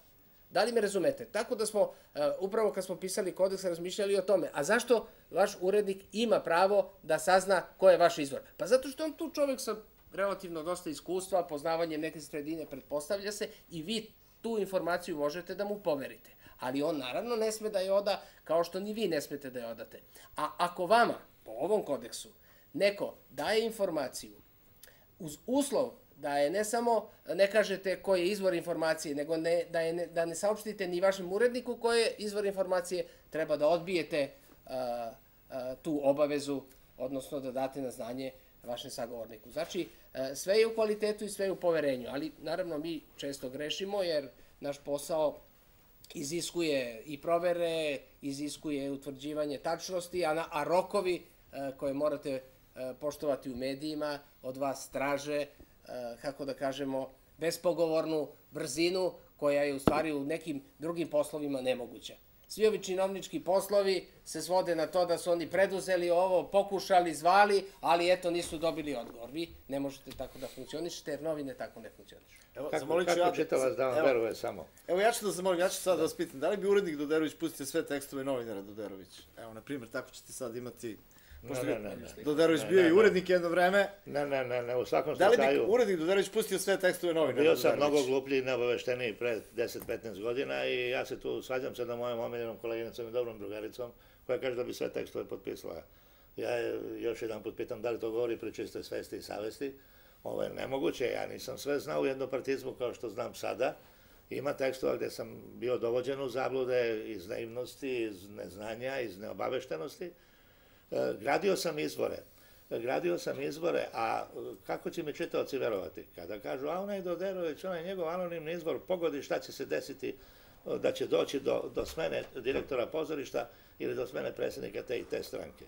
Da li me razumete? Tako da smo, upravo kad smo pisali kodeks, razmišljali o tome. A zašto vaš urednik ima pravo da sazna ko je vaš izvor? Pa zato što on tu čovjek sa relativno dosta iskustva, poznavanjem neke sredine pretpostavlja se i vi tu informaciju možete da mu poverite. Ali on naravno ne sme da je oda kao što ni vi ne smete da je odate. A ako vama, po ovom kodeksu, neko daje informaciju uz uslov da je ne samo ne kažete koji je izvor informacije, nego da ne saopštite ni vašem uredniku koji je izvor informacije, treba da odbijete tu obavezu, odnosno da date na znanje vašem sagovorniku. Znači, sve je u kvalitetu i sve je u poverenju, ali naravno mi često grešimo jer naš posao iziskuje i provere, iziskuje utvrđivanje tačnosti, a rokovi koje morate poštovati u medijima od vas traže, kako da kažemo, bespogovornu brzinu koja je u stvari u nekim drugim poslovima nemoguća. Svi ovi činovnički poslovi se svode na to da su oni preduzeli ovo, pokušali, zvali, ali eto nisu dobili odgovor. Vi ne možete tako da funkcionišete jer novine tako ne funkcionišu. Kako čitalac da vam veruje samo? Evo ja ću da zamolim, ja ću sad da vas pitam, da li bi urednik Doderović pustio sve tekstove novinara Doderović? Evo, na primjer, tako ćete sad imati... Doderović bio i urednik jedno vreme. Ne, u svakom slučaju... Da li bi urednik Doderović pustio sve tekstove novinara Doderović? Bio sam mnogo gluplji i neobavešteniji pre 10-15 godina i ja se tu svađam se na mojom omiljenom koleginicom i dobrom drugaricom koja kaže da bi sve tekstove potpisala. Ja još jedan put pitam da li to govori pri čistoj svesti i savesti. Ovo je nemoguće, ja nisam sve znao u jednopartizmu kao što znam sada. Ima tekstova gde sam bio dovođen u zablude iz naivnosti, iz neznanja, iz neobaveštenosti. Gradio sam izvore, a kako će mi čitaoci verovati? Kada kažu, a onaj Doderović, onaj njegov anonimni izvor, pogodi šta će se desiti, da će doći do smene direktora pozorišta ili do smene predsjednika te i te stranke.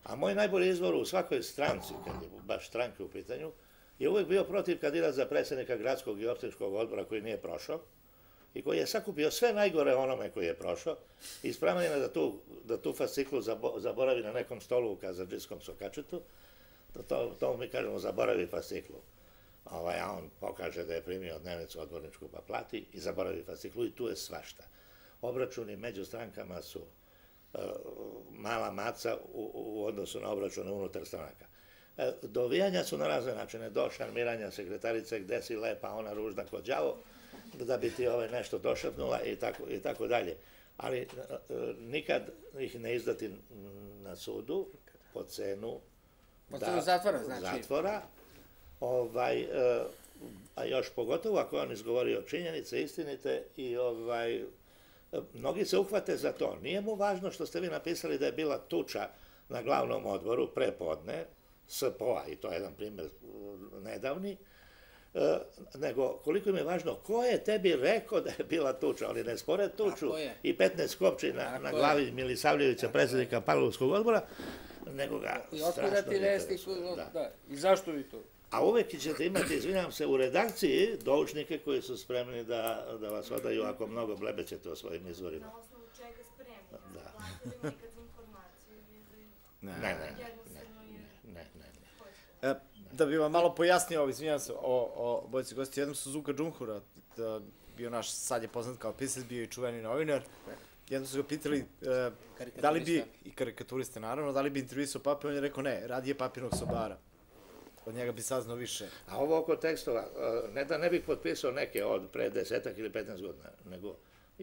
A moj najbolji izvor u svakoj stranci, kad je baš stranke u pitanju, je uvek bio protiv kandidata za predsjednika gradskog i opštinskog odbora koji nije prošao i koji je sakupio sve najgore onome koji je prošao i spreman je da tu fasciklu zaboravi na nekom stolu u kazandžijskom sokačetu, to mi kažemo zaboravi fasciklu. A on pokaže da je primio dnevnicu odborničku pa plati i zaboravi fasciklu i tu je svašta. Obračuni među strankama su mala maca u odnosu na obračune unutar stranaka. Dovijanja su na razne načine, do šarmiranja sekretarice gde si lepa, ona ružna kod đavo, da bi ti nešto došapnula i tako dalje. Ali nikad ih ne izdati na sudu po cenu zatvora, a još pogotovo ako on izgovorio činjenice istinite i mnogi se uhvate za to. Nije mu važno što ste vi napisali da je bila tuča na glavnom odboru prepodne, SPO-a, i to je jedan primjer nedavni, nego koliko im je važno ko je tebi rekao da je bila tuča, ali ne spore tuču i 15 kopči na glavi Milisavljevića, predsjednika Pavlovskog odbora, nego ga strašno interesuje. I zašto vi to? A uvek ćete imati, izvinjam se, u redakciji doučnike koji su spremni da vas odaju ako mnogo blebećete o svojim izvorima. Na osnovu čega spremni? Da. Platili nikad za informaciju ili... Ne. Da bi vam malo pojasnio, izvinjam se, o bojici gosti, jednom su Zuka Džumhura, bio naš, sad je poznat kao pisac, bio i čuveni novinar, jednom su ga pitali da li bi, i karikaturiste naravno, da li bi intervjuisao papir, on je rekao ne, radi je papirnog sobara. Od njega bi saznao više. A ovo oko tekstova, ne da ne bih potpisao neke od pre 10 ili 15 godina, nego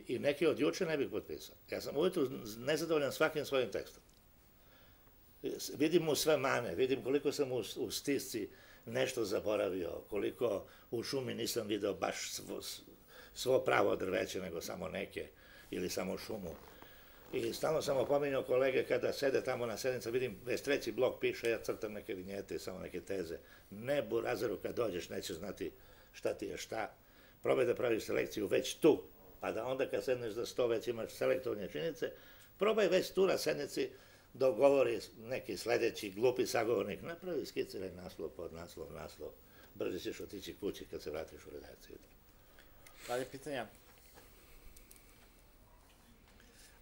i neke od juče ne bih potpisao. Ja sam uvijek nezadovoljan svakim svojim tekstom. Vidim mu sve mane, vidim koliko sam u stisci nešto zaboravio, koliko u šumi nisam video baš svo pravo drveće, nego samo neke ili samo šumu. I stalno sam opominjao kolege kada sede tamo na sednica, vidim već treći blok piše, ja crtam neke vinjete, samo neke teze. Ne burazeru, kad dođeš nećeš znati šta ti je šta. Probaj da praviš selekciju već tu, pa da onda kad sedneš za sto već imaš selektovanje činjenice, probaj već tu na sednici dok govori neki sledeći glupi sagovornik, napravi skiciraj naslov, podnaslov, naslov, brže ćeš otići kući kad se vratiš u redakciju. Dalje pitanja?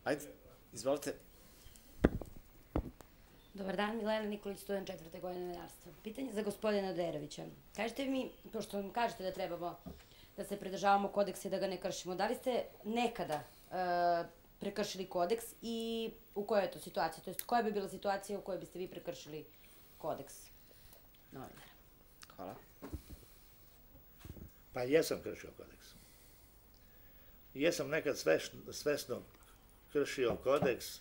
Ajde, izvolite. Dobar dan, Milena Nikolić, student 4. godine novinarstva. Pitanje za gospodina Doderovića. Kažete mi, pošto vam kažete da trebamo da se pridržavamo kodeksa i da ga ne kršimo, da li ste nekada prekršili kodeks i u kojoj je to situaciji? To jest, koja bi bila situacija u kojoj biste vi prekršili kodeks novinara? Hvala. Pa jesam kršio kodeks. Jesam nekad svesno kršio kodeks,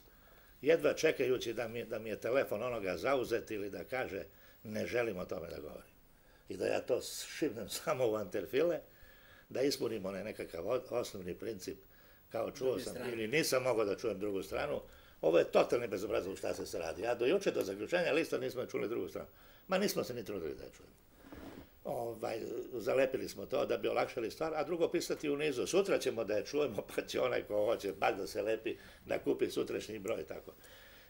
jedva čekajući da mi je telefon onoga zauzet ili da kaže ne želim o tome da govorim. I da ja to šibnem samo u anterfile, da ispunimo nekakav osnovni princip, kao čuo sam ili nisam mogao da čujem drugu stranu. Ovo je totalni bezobrazluk šta se radi. A do juče, do zaključenja lista nismo čuli drugu stranu. Ma nismo se ni trudili da je čujemo. zalepili smo to da bi olakšali stvar, a drugo pisati u nizu. Sutra ćemo da je čujemo, pa će onaj ko hoće baš da se lepi, da kupi sutrašnji broj, tako.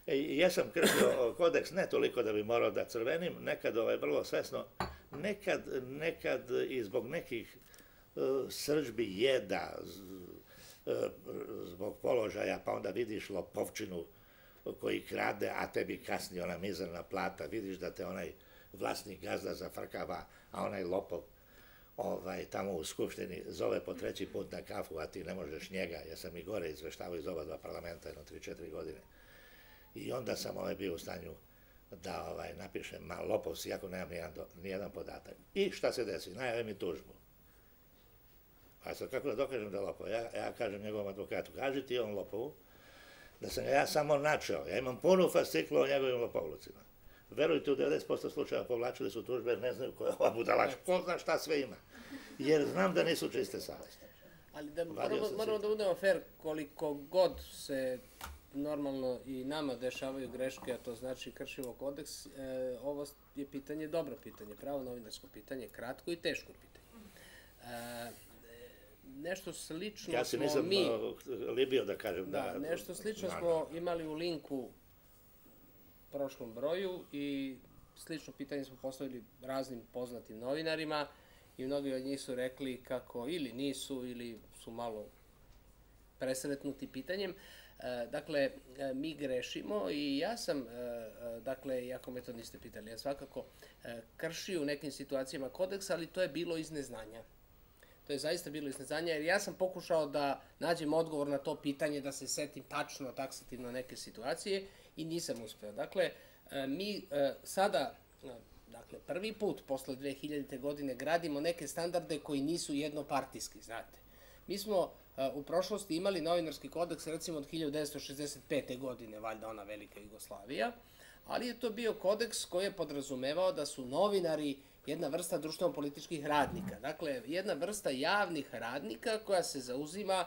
Ja sam kršio kodeks ne toliko da bi morao da crvenim, nekad vrlo svesno, nekad i zbog nekih srdžbi jeda, zbog položaja, pa onda vidiš lopovčinu koji krade, a tebi kasni ona mizerna plata, vidiš da te onaj vlasnik gazda zafrkava, a onaj lopov tamo u Skupštini zove po 3. put na kafu, a ti ne možeš njega, ja sam i gore izveštavao iz oba dva parlamenta, 3-4 godine. I onda sam bio u stanju da napišem, ma lopov si, iako nemam nijedan podatak. I šta se desi? Najave mi tužbu. A sad kako da dokažem da je lopov? Ja kažem njegovom advokatu, kaži ti on lopovu, da sam ga ja samo načeo. Ja imam punu fasciklu o njegovim lopovlucima. Verujte, u 90% slučajeva povlačili su tužbe jer ne znaju koja je ova budalač, ko zna šta sve ima. Jer znam da nisu čiste savesti. Ali moramo da budemo fair, koliko god se normalno i nama dešavaju greške, a to znači kršimo kodeks, ovo je pitanje, dobro pitanje, pravo novinarsko pitanje, kratko i teško pitanje. Nešto slično smo mi... Ja se nisam libio da kažem da... Nešto slično smo imali u linku prošlom broju i slično pitanje smo postavili raznim poznatim novinarima i mnogi od njih su rekli kako ili nisu ili su malo presretnuti pitanjem. Dakle, mi grešimo i ja sam, dakle, iako me to niste pitali, ja svakako kršio u nekim situacijama kodeks, ali to je bilo iz neznanja. To je zaista bilo iz neznanja, jer ja sam pokušao da nađem odgovor na to pitanje, da se setim tačno, taksativno neke situacije i nisam uspeo. Dakle, mi sada, prvi put posle 2000. godine gradimo neke standarde koji nisu jednopartijski, znate. Mi smo u prošlosti imali novinarski kodeks, recimo od 1965. godine, valjda ona velika Jugoslavija, ali je to bio kodeks koji je podrazumevao da su novinari jedna vrsta društveno-političkih radnika. Dakle, jedna vrsta javnih radnika koja se zauzima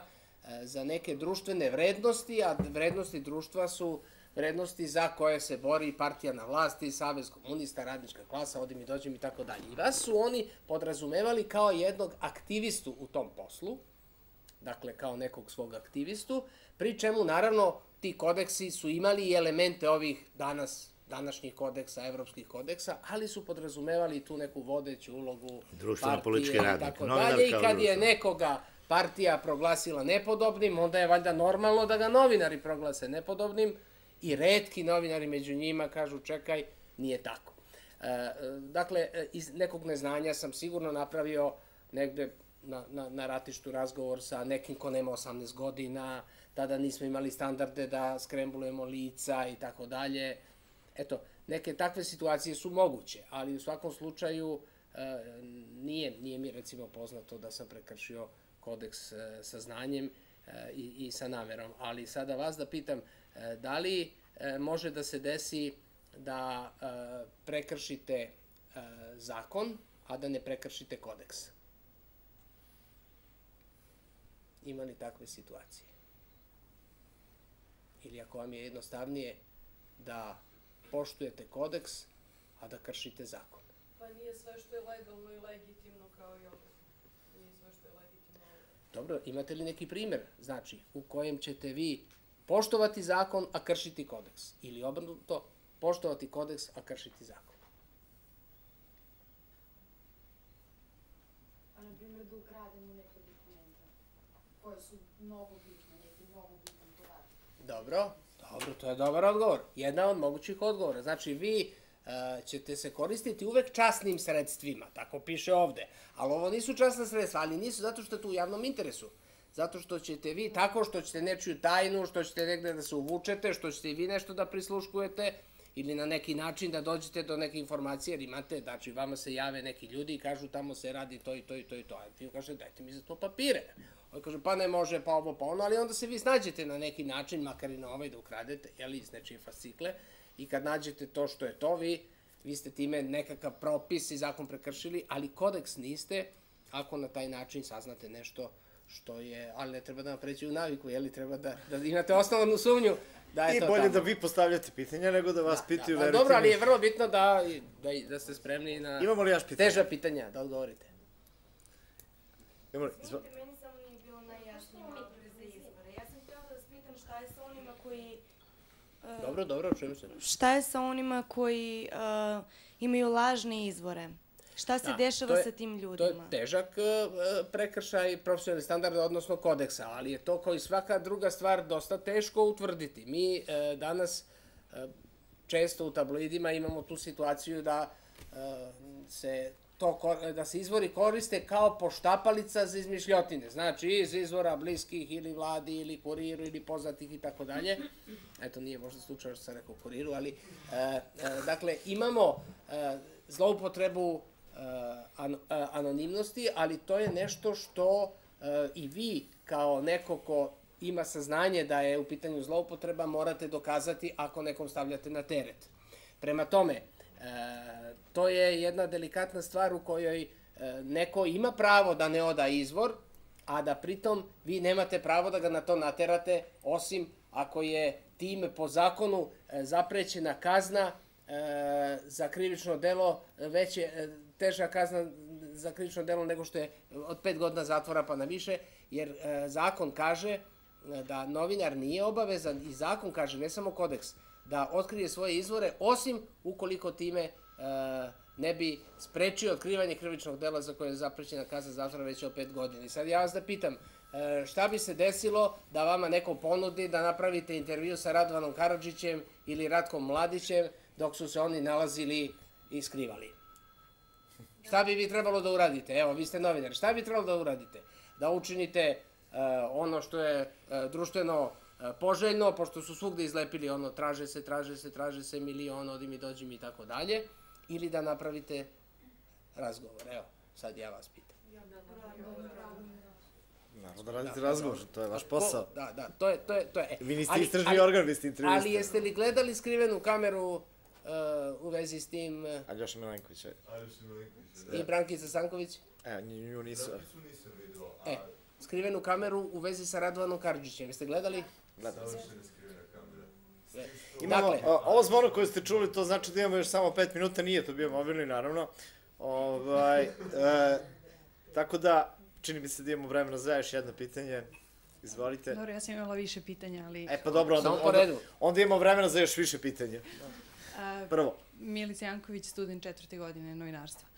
za neke društvene vrednosti, a vrednosti društva su vrednosti za koje se bori partija na vlasti, Savez komunista, radnička klasa, odim i dođem i tako dalje. I vas su oni podrazumevali kao jednog aktivistu u tom poslu, dakle kao nekog svog aktivistu, pri čemu naravno ti kodeksi su imali i elemente ovih današnjih kodeksa, evropskih kodeksa, ali su podrazumevali tu neku vodeću ulogu partije i tako dalje. I kad je nekoga partija proglasila nepodobnim, onda je valjda normalno da ga novinari proglase nepodobnim i retki novinari među njima kažu čekaj, nije tako. Dakle, iz nekog neznanja sam sigurno napravio negde na ratištu razgovor sa nekim ko nema 18 godina, tada nismo imali standarde da skrembulujemo lica i tako dalje. Eto, neke takve situacije su moguće, ali u svakom slučaju nije mi recimo poznato da sam prekršio kodeks sa znanjem i sa namerom. Ali sada vas da pitam, da li može da se desi da prekršite zakon, a da ne prekršite kodeks? Ima li takve situacije? Ili ako vam je jednostavnije da poštujete kodeks, a da kršite zakon? Pa nije sve što je legalno i legitimno kao i ovo. Nije sve što je legitimno. Dobro, imate li neki primer, znači, u kojem ćete vi poštovati zakon, a kršiti kodeks? Ili obrnuto, poštovati kodeks, a kršiti zakon? A na primjer da ukrademo neke dokumenta koje su mnogo bitne, neki mnogo bitan podatak. Dobro, to je dobar odgovor. Jedna od mogućih odgovora. Znači, vi ćete se koristiti uvek časnim sredstvima, tako piše ovde. Ali ovo nisu časna sredstva, ali nisu zato što je to u javnom interesu. Zato što ćete vi, tako što ćete nečiju tajnu, što ćete negde da se uvučete, što ćete i vi nešto da prisluškujete, ili na neki način da dođete do neke informacije, jer imate, znači, vama se jave neki ljudi i kažu tamo se radi to i to i to i to. A vi kažete, dajte mi za to papire. On kaže, pa ne može, pa ovo, pa ono, ali onda se vi snađete na neki način, makar i na ovaj da ukradete, jeli, iz nečije fascikle, i kad nađete to što je to, vi ste time nekakav propis i zakon prekršili, ali kodeks niste, ako na taj način saznate nešto što je, ali ne treba da vam pređe u naviku, jeli, treba da imate osnovnu sumnju da je I to bolje tamo. da vi postavljate pitanja nego da vas pitaju, verujte mi. Dobro, ali je vrlo bitno da ste spremni na Imamo li još pitanja? teža pitanja, da odgovorite. Izvinite, meni samo nije bilo najjasnije motive za izbore. Ja sam htjela da vas pitam šta je sa onima koji... Dobro, čujem se. Šta je sa onima koji imaju lažne izvore? Šta se dešava sa tim ljudima? To je težak prekršaj profesionalnih standarda, odnosno kodeksa, ali je to kao i svaka druga stvar dosta teško utvrditi. Mi danas često u tabloidima imamo tu situaciju da se izvori koriste kao poštapalica za izmišljotine. Znači, iz izvora bliskih ili vladi ili kuriru ili poznatih i tako dalje. Eto, nije možda slučajno što sam rekao kuriru, ali dakle, imamo zloupotrebu anonimnosti, ali to je nešto što i vi kao neko ko ima saznanje da je u pitanju zloupotreba morate dokazati ako nekom stavljate na teret. Prema tome, to je jedna delikatna stvar u kojoj neko ima pravo da ne oda izvor, a da pritom vi nemate pravo da ga na to naterate, osim ako je time po zakonu zaprećena kazna za krivično delo, teža kazna za krivično delo nego što je od 5 godina zatvora pa na više, jer zakon kaže da novinar nije obavezan, i zakon kaže, ne samo kodeks, da otkrije svoje izvore, osim ukoliko time ne bi sprečio otkrivanje krivičnog dela za koje je zaprećena kazna zatvora već od 5 godina. I sad ja vas da pitam, šta bi se desilo da vama neko ponudi da napravite intervju sa Radovanom Karadžićem ili Ratkom Mladićem dok su se oni nalazili i skrivali? Šta bi vi trebalo da uradite? Evo, vi ste novinar. Šta bi trebalo da uradite? Da učinite ono što je društveno poželjno, pošto su svugde izlepili ono traže se, milion, odi mi, dođi mi i tako dalje, ili da napravite razgovor? Evo, sad ja vas pitam. Naravno da radite razgovor, to je vaš posao. Da, to je. Vi niste istražni organ, vi ste intervjuistan. Ali jeste li gledali skrivenu kameru u vezi s tim? Aljoša Milenković. I Brankica Stanković? Nju nisu. Skrivenu kameru u vezi sa Radovanom Karadžićem. Jeste gledali? Gledali. Dakle, Ovo zvono koje ste čuli, to znači da imamo još samo 5 minuta, nije to bio mobilni, naravno. Tako da, čini mi se da imamo vremena za još jedno pitanje. Izvolite. Dobro, ja sam imala više pitanja, ali... Pa dobro, onda imamo vremena za još više pitanja. Prvo. Milica Janković, student 4. godine novinarstva.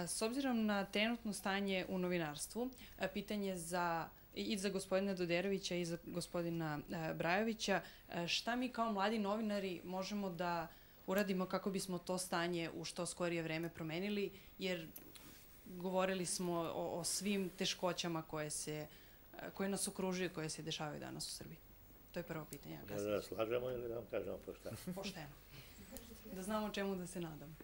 S obzirom na trenutno stanje u novinarstvu, pitanje i za gospodina Doderovića i za gospodina Brajovića, šta mi kao mladi novinari možemo da uradimo kako bismo to stanje u što skorije vreme promenili, jer govorili smo o svim teškoćama koje nas okružuju, koje se dešavaju danas u Srbiji. To je prvo pitanje. Da nas slažemo ili da vam kažemo pošteno? Pošteno. Da znamo čemu da se nadamo.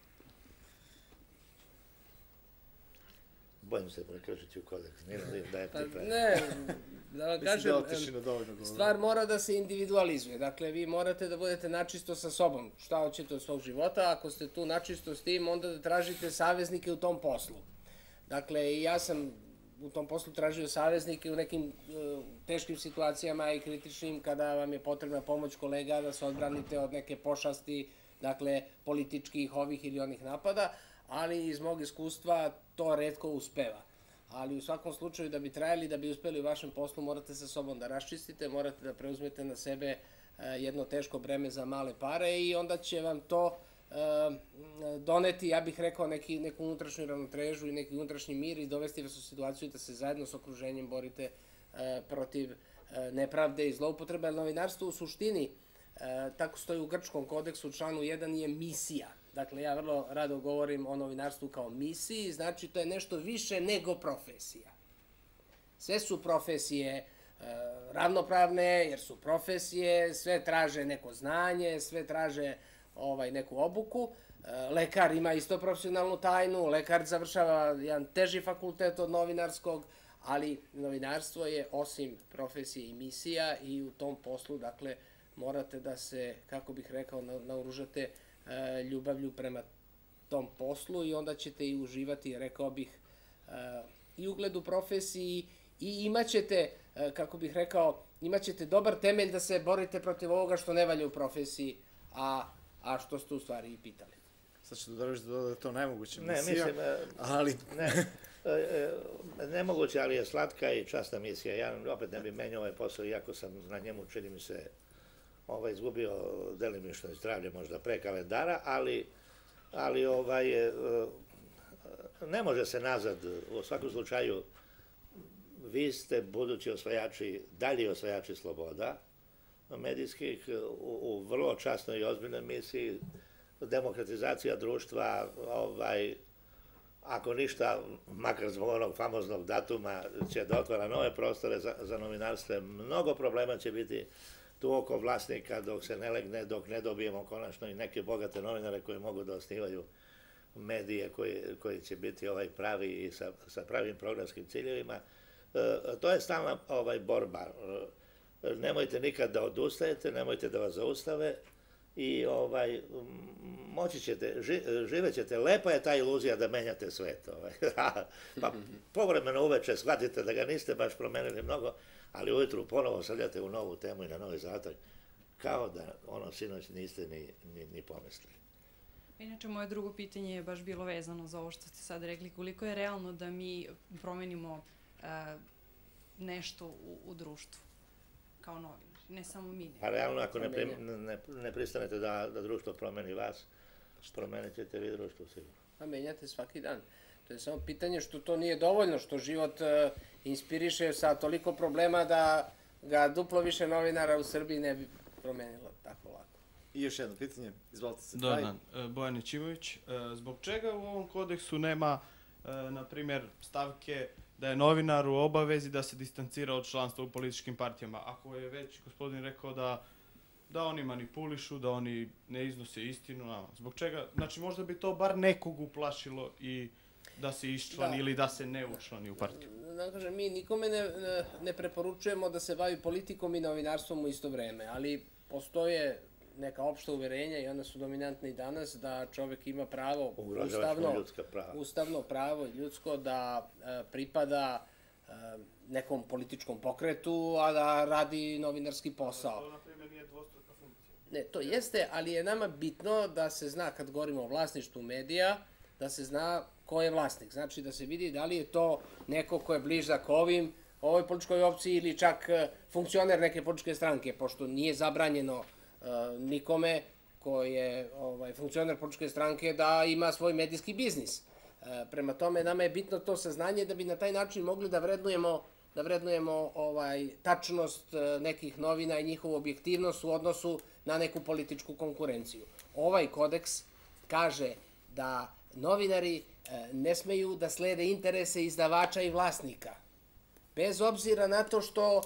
Bojim se prekršiti u kodeks, nije da je pripremno. Ne, da vam kažem, stvar mora da se individualizuje. Dakle, vi morate da budete načisto sa sobom. Šta hoćete od svog života? Ako ste tu načisto s tim, onda da tražite saveznike u tom poslu. Dakle, i ja sam u tom poslu tražio saveznike u nekim teškim situacijama i kritičnim, kada vam je potrebna pomoć kolega da se odbranite od neke pošasti, dakle, političkih, ovih ili onih napada, ali iz mog iskustva to retko uspeva. Ali u svakom slučaju da bi trajali, da bi uspeli u vašem poslu, morate sa sobom da raščistite, morate da preuzmete na sebe jedno teško breme za male pare i onda će vam to doneti, ja bih rekao, neku unutrašnju ravnotežu i neki unutrašnji mir i dovesti vas u situaciju da se zajedno s okruženjem borite protiv nepravde i zloupotrebe. Ali novinarstvo u suštini, tako stoji u grčkom kodeksu, u članu 1, je misija. Dakle, ja vrlo rado govorim o novinarstvu kao misiji, znači to je nešto više nego profesija. Sve su profesije ravnopravne, jer su profesije, sve traže neko znanje, sve traže neku obuku. Lekar ima isto profesionalnu tajnu, lekar završava jedan teži fakultet od novinarskog, ali novinarstvo je osim profesije i misija i u tom poslu, dakle, morate da se, kako bih rekao, naoružate ljubavlju prema tom poslu i onda ćete i uživati, rekao bih, i ugled u profesiji i imat ćete, kako bih rekao, imaćete dobar temelj da se borite protiv ovoga što ne valja u profesiji, a što ste u stvari i pitali. Sad ću da je to nemoguća Ne, misija, mislim, ali... nemoguće, ali je slatka i časna misija. Ja opet ne bih menjao ovaj posao, iako sam na njemu, čini mi se, izgubio delimično zdravlje možda pre kalendara, ali ne može se nazad. U svakom slučaju, vi ste budući osvajači, dalji osvajači sloboda medijskih u vrlo časnoj i ozbiljnoj misiji. Demokratizacija društva, ako ništa, makar zbog onog famoznog datuma, će da otvara nove prostore za novinarstvo. Mnogo problema će biti tu oko vlasnika dok se ne legne, dok ne dobijemo konačno i neke bogate novinare koji mogu da osnivaju medije koji će biti pravi i sa pravim programskim ciljevima. To je stalna borba. Nemojte nikad da odustajete, nemojte da vas zaustave i moći ćete, živet ćete. Lepa je ta iluzija da menjate svet. Pa povremeno uveče shvatite da ga niste baš promenili mnogo, ali ujutru ponovo srljate u novu temu i na novi zadatak, kao da sinoć niste ni pomislili. Inače, moje drugo pitanje je baš bilo vezano za ovo što ste sad rekli. Koliko je realno da mi promenimo nešto u društvu kao novinari, ne samo mi. Pa realno, ako ne pristanete da društvo promeni vas, promenit ćete vi društvo sigurno. Pa menjate svaki dan. To je samo pitanje što to nije dovoljno, što život inspiriše sa toliko problema da ga duplo više novinara u Srbiji ne bi promenilo tako lako. I još jedno pitanje, izvolite se. Dobar dan, Bojan Ićimović. Zbog čega u ovom kodeksu nema, na primjer, stavke da je novinar u obavezi da se distancira od članstva u političkim partijama? Ako je već gospodin rekao da oni manipulišu, da oni ne iznose istinu, zbog čega? Znači, možda bi to bar nekog uplašilo i da se iščlani ili da se ne učlani u partiju. Kažem, mi nikome ne preporučujemo da se bavi politikom i novinarstvom u isto vreme, ali postoje neka opšta uverenja i ona su dominantna i danas, da čovek ima pravo, ustavno pravo ljudsko da pripada nekom političkom pokretu, a da radi novinarski posao. To, na primjer, nije dvostruka funkcija. Ne, to jeste, ali je nama bitno da se zna, kad govorimo o vlasništvu medija, da se zna ko je vlasnik. Znači da se vidi da li je to neko ko je bližak ovoj političkoj opciji ili čak funkcioner neke političke stranke, pošto nije zabranjeno nikome ko je funkcioner političke stranke da ima svoj medijski biznis. Prema tome, nama je bitno to saznanje da bi na taj način mogli da vrednujemo tačnost nekih novina i njihovu objektivnost u odnosu na neku političku konkurenciju. Ovaj kodeks kaže da novinari ne smeju da slede interese izdavača i vlasnika, bez obzira na to što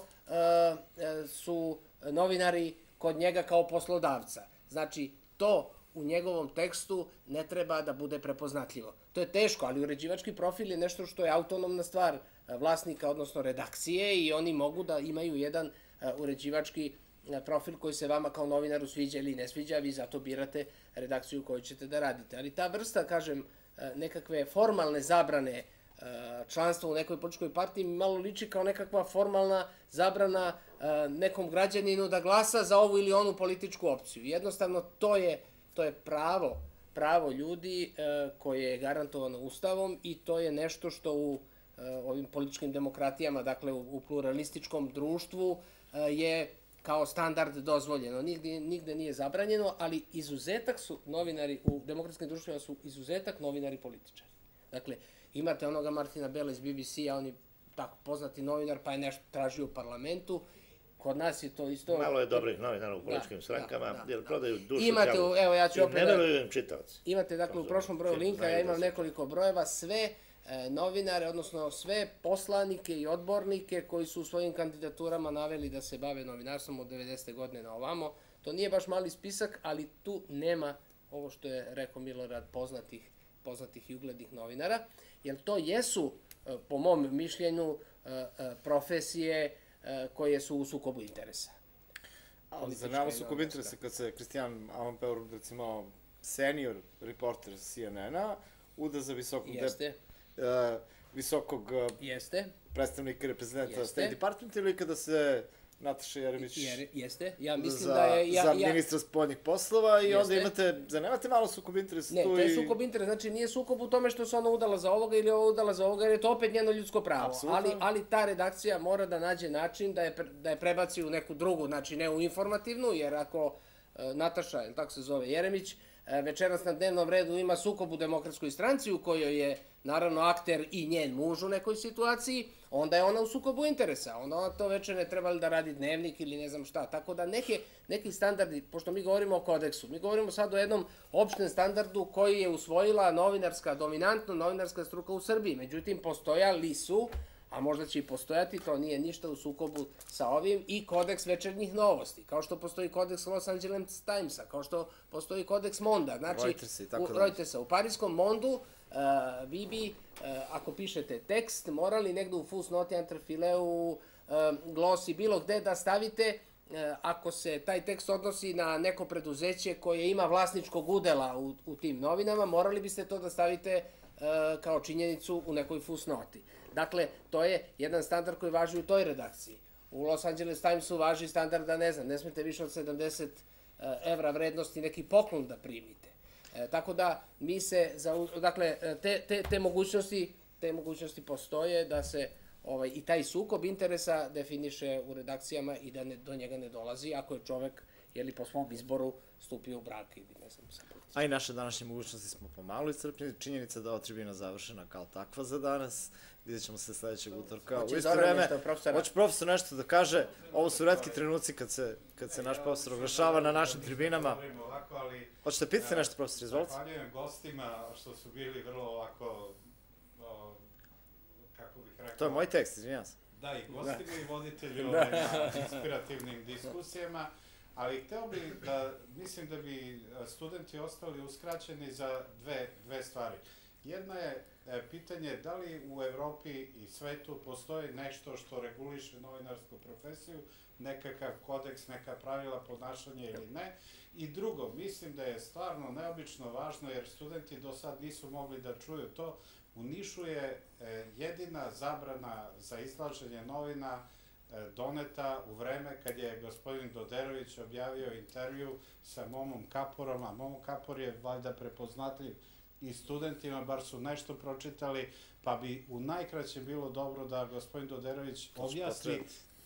su novinari kod njega kao poslodavca. Znači, to u njegovom tekstu ne treba da bude prepoznatljivo. To je teško, ali uređivački profil je nešto što je autonomna stvar vlasnika, odnosno redakcije, i oni mogu da imaju jedan uređivački profil koji se vama kao novinaru sviđa ili ne sviđa, vi zato birate redakciju koju ćete da radite. Ali ta vrsta, kažem, nekakve formalne zabrane članstva u nekoj političkoj partiji malo liči kao nekakva formalna zabrana nekom građaninu da glasa za ovu ili onu političku opciju. Jednostavno, to je pravo ljudi koje je garantovano Ustavom i to je nešto što u ovim političkim demokratijama, dakle u pluralističkom društvu, je kao standard dozvoljeno. Nigde nije zabranjeno, ali izuzetak su novinari, u demokratskim društvima su izuzetak novinari političari. Dakle, imate onoga Martina Bela iz BBC-a, on je tako poznati novinar, pa je nešto tražio u parlamentu. Kod nas je to isto... Malo je dobrih novinara u političkim strankama, jer prodaju dušu tijelu i ne veruju im čitavci. Imate, dakle, u prošlom broju linka, ja imam nekoliko brojeva, sve novinare, odnosno sve poslanike i odbornike koji su u svojim kandidaturama naveli da se bave novinarstvom od 90. godine na ovamo. To nije baš mali spisak, ali tu nema ovo što je rekao Milorad, poznatih i uglednih novinara, jer to jesu, po mom mišljenju, profesije koje su u sukobu interesa. Ali za nama sukob interesa kad se Kristijan Amanpour, recimo senior reporter CNN-a, uda za visokog predstavnika reprezentanta State Department, ili kada se Nataša Jeremić Jeste, ja mislim za, da je... za ministra spoljnih poslova i onda Jeste. imate, nemate malo sukob interesa Ne, tu to je i... sukob interesa, znači nije sukob u tome što se ona udala za ovoga ili ovo udala za ovoga, jer je to opet njeno ljudsko pravo. Apsolutno. Ali ta redakcija mora da nađe način da je prebaci u neku drugu, znači ne u informativnu, jer ako Nataša, tako se zove, Jeremić, večeras na dnevnom redu ima sukob u Demokratskoj stranci u kojoj je naravno akter i njen muž u nekoj situaciji, onda je ona u sukobu interesa. Onda to večer ne treba li da radi dnevnik ili ne znam šta. Tako da neki standardi, pošto mi govorimo o kodeksu, mi govorimo sad o jednom opštem standardu koji je usvojila dominantno novinarska struka u Srbiji. Međutim, postojali su, a možda će i postojati, to nije ništa u sukobu sa ovim, i kodeks večernjih novosti, kao što postoji kodeks Los Angeles Timesa, kao što postoji kodeks Monda, znači Reutersa i tako dalje. Reutersa. U parijskom Mondu vi bi, ako pišete tekst, morali negde u fusnoti, antrefileu, glosi, bilo gde da stavite, ako se taj tekst odnosi na neko preduzeće koje ima vlasničkog udela u tim novinama, morali biste to da stavite kao činjenicu u nekoj fusnoti. Dakle, to je jedan standard koji važi u toj redakciji. U Los Angeles Timesu važi standard da, ne smete više od 70 evra vrednosti neki poklon da primite. Tako da mi se, dakle, te mogućnosti postoje da se i taj sukob interesa definiše u redakcijama i da do njega ne dolazi ako je čovek, po svom izboru, stupio u brak ili ne znam sa policijom. A i naše današnje mogućnosti smo pomalo iscrpljeni. Činjenica da ova tribina završena kao takva za danas. Vidjet ćemo se sledećeg utorka. U isto vreme, hoće profesor nešto da kaže. Ovo su retki trenuci kad se naš profesor oglašava na našim tribinama. Hoćete pitati nešto, profesor, izvolite? Zahvaljujem gostima što su bili vrlo ovako, kako bih rekao... To je moj tekst, izvinjam se. Da, i gostima i voditelju na inspirativnim diskusijama, ali hteo bih da, mislim da bi studenti ostali uskraćeni za dve stvari. Jedna je pitanje da li u Evropi i svetu postoji nešto što reguliše novinarsku profesiju, nekakav kodeks, neka pravila ponašanja ili ne. I drugo, mislim da je stvarno neobično važno, jer studenti do sad nisu mogli da čuju to, u Nišu je jedina zabrana za izlaženje novina doneta u vreme kad je gospodin Doderović objavio intervju sa Momom Kaporom, a Momo Kapor je valjda prepoznatljiv i studentima, bar su nešto pročitali, pa bi u najkraće bilo dobro da gospodin Doderović objasni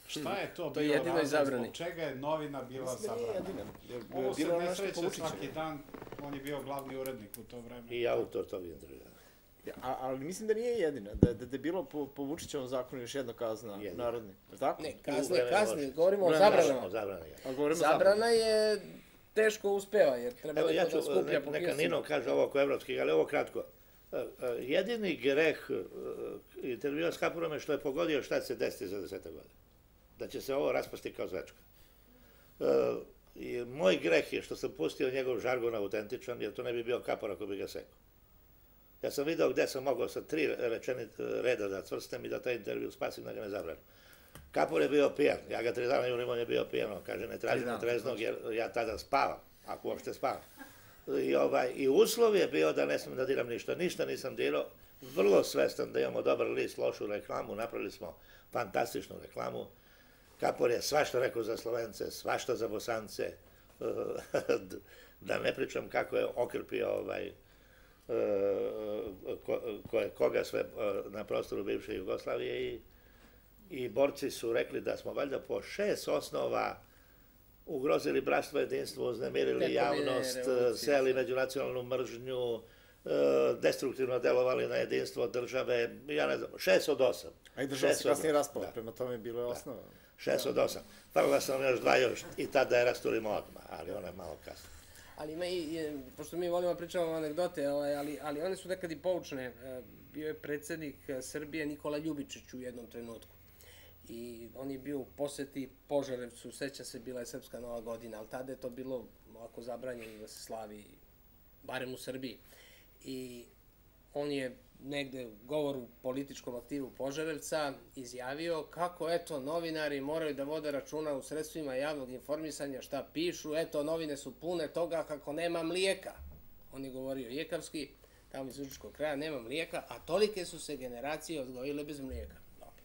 šta je to bio razlog, zbog čega je novina bila zabrana. Ovo se ne sreće svaki dan, on je bio glavni urednik u to vreme. I autor tog intervjua. Ali mislim da nije jedina, da je bilo po Vučićevom zakonu još jedna kazna narodni, je tako? Ne, kazne, govorimo o zabranama. Zabrana je teško uspeva, jer treba neko da skuplja po neka Nino kaže ovo oko evropskih, ali ovo kratko. Jedini greh intervjua s Kaporom je što je pogodio šta će se desiti za 10 godina. Da će se ovo raspasti kao zvečka. Moj greh je što sam pustio njegov žargon autentičan, jer to ne bi bio Kapor ako bi ga sekao. Ja sam video gde sam mogao sa 3 reda da cvrstem i da taj intervju spasim, da ga ne zabranim. Kapor je bio pijan, ja ga 3 dana jurim, on je bio pijan, on kaže ne tražim treznog jer ja tada spavam, ako uopšte spavam. I uslov je bio da ne smem da diram ništa, ništa nisam dirao, vrlo svestan da imamo dobar list, lošu reklamu, napravili smo fantastičnu reklamu. Kapor je svašta rekao za Slovence, svašta za Bosance, da ne pričam kako je okrpio koga sve na prostoru bivše Jugoslavije i borci su rekli da smo valjda po 6 osnova ugrozili bratstvo, jedinstvo, uznemirili javnost, seli međunacionalnu mržnju, destruktivno delovali na jedinstvo države, ja ne znam, 6 od 8. A i država se kasnije raspala, prema tome bilo je osnova. 6 od 8. Falila sam još 2 i tada je rasturimo odmah, ali ona je malo kasno. Ali ima pošto mi volimo pričamo anegdote, ali one su nekad i poučne. Bio je predsjednik Srbije Nikola Ljubičić u jednom trenutku. I on je bio u poseti Požarevcu, seća se, bila je Srpska Nova godina, ali tada je to bilo ovako zabranjeno da se slavi, barem u Srbiji. I on je negde u govoru političkom aktivu Požarevca izjavio kako, eto, novinari moraju da vode računa u sredstvima javnog informisanja šta pišu, eto, novine su pune toga kako nema mlijeka. On je govorio jekavski, tamo iz Užičkog kraja, nema mlijeka, a tolike su se generacije odgojile bez mlijeka. Dobro.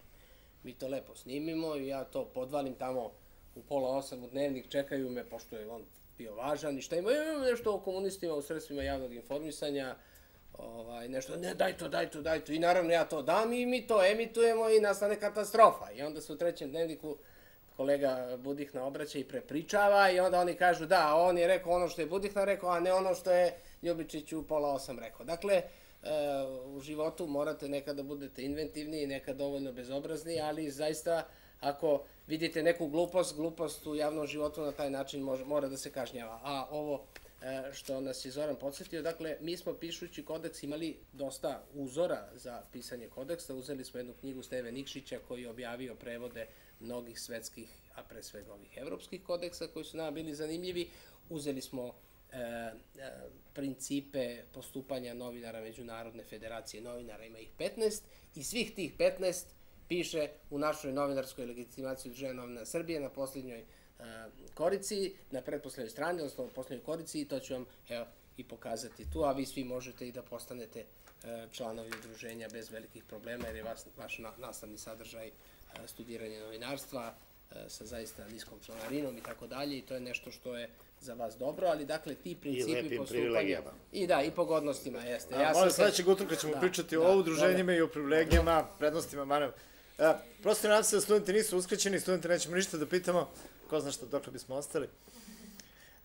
Mi to lepo snimimo i ja to podvalim tamo u 7:30 u dnevnik, čekaju me, pošto je on bio važan i šta imaju nešto o komunistima u sredstvima javnog informisanja, nešto, ne, daj to, i naravno ja to dam i mi to emitujemo i nastane katastrofa. I onda se u 3. dnevniku kolega Budihna obraća i prepričava i onda oni kažu da, on je rekao ono što je Budihna rekao, a ne ono što je Ljubičić u 7:30 rekao. Dakle, u životu morate nekada budete inventivni i nekad dovoljno bezobrazni, ali zaista ako vidite neku glupost u javnom životu na taj način mora da se kažnjava. A ovo što nas je Zoran podsjetio, dakle, mi smo pišući kodeks imali dosta uzora za pisanje kodeksa. Uzeli smo jednu knjigu Steve Nikšića koji je objavio prevode mnogih svetskih, a pre svega ovih evropskih kodeksa koji su nama bili zanimljivi. Uzeli smo principe postupanja novinara Međunarodne federacije novinara, ima ih 15, i svih tih 15 piše u našoj novinarskoj legitimaciji Udruženja novinara Srbije na posljednjoj korici, na pretposlednjoj strani, odnosno na posljednjoj korici, i to ću vam i pokazati tu, a vi svi možete i da postanete članovi udruženja bez velikih problema, jer je vaš nastavni sadržaj studiranje novinarstva sa zaista niskom članarinom i tako dalje, i to je nešto što je za vas dobro, ali dakle ti principi postupanja i pogodnostima, jeste. Molim, sledećeg utorka ćemo pričati o udruženjima i o privilegijama, prednostima, manem. Prosto nadam se da studenti nisu uskraćeni, studenti nećemo ništa da pitamo, ko zna što dokle bismo ostali.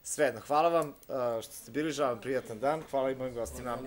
Svejedno, hvala vam što ste bili, želim prijatan dan, hvala i mojim gostima.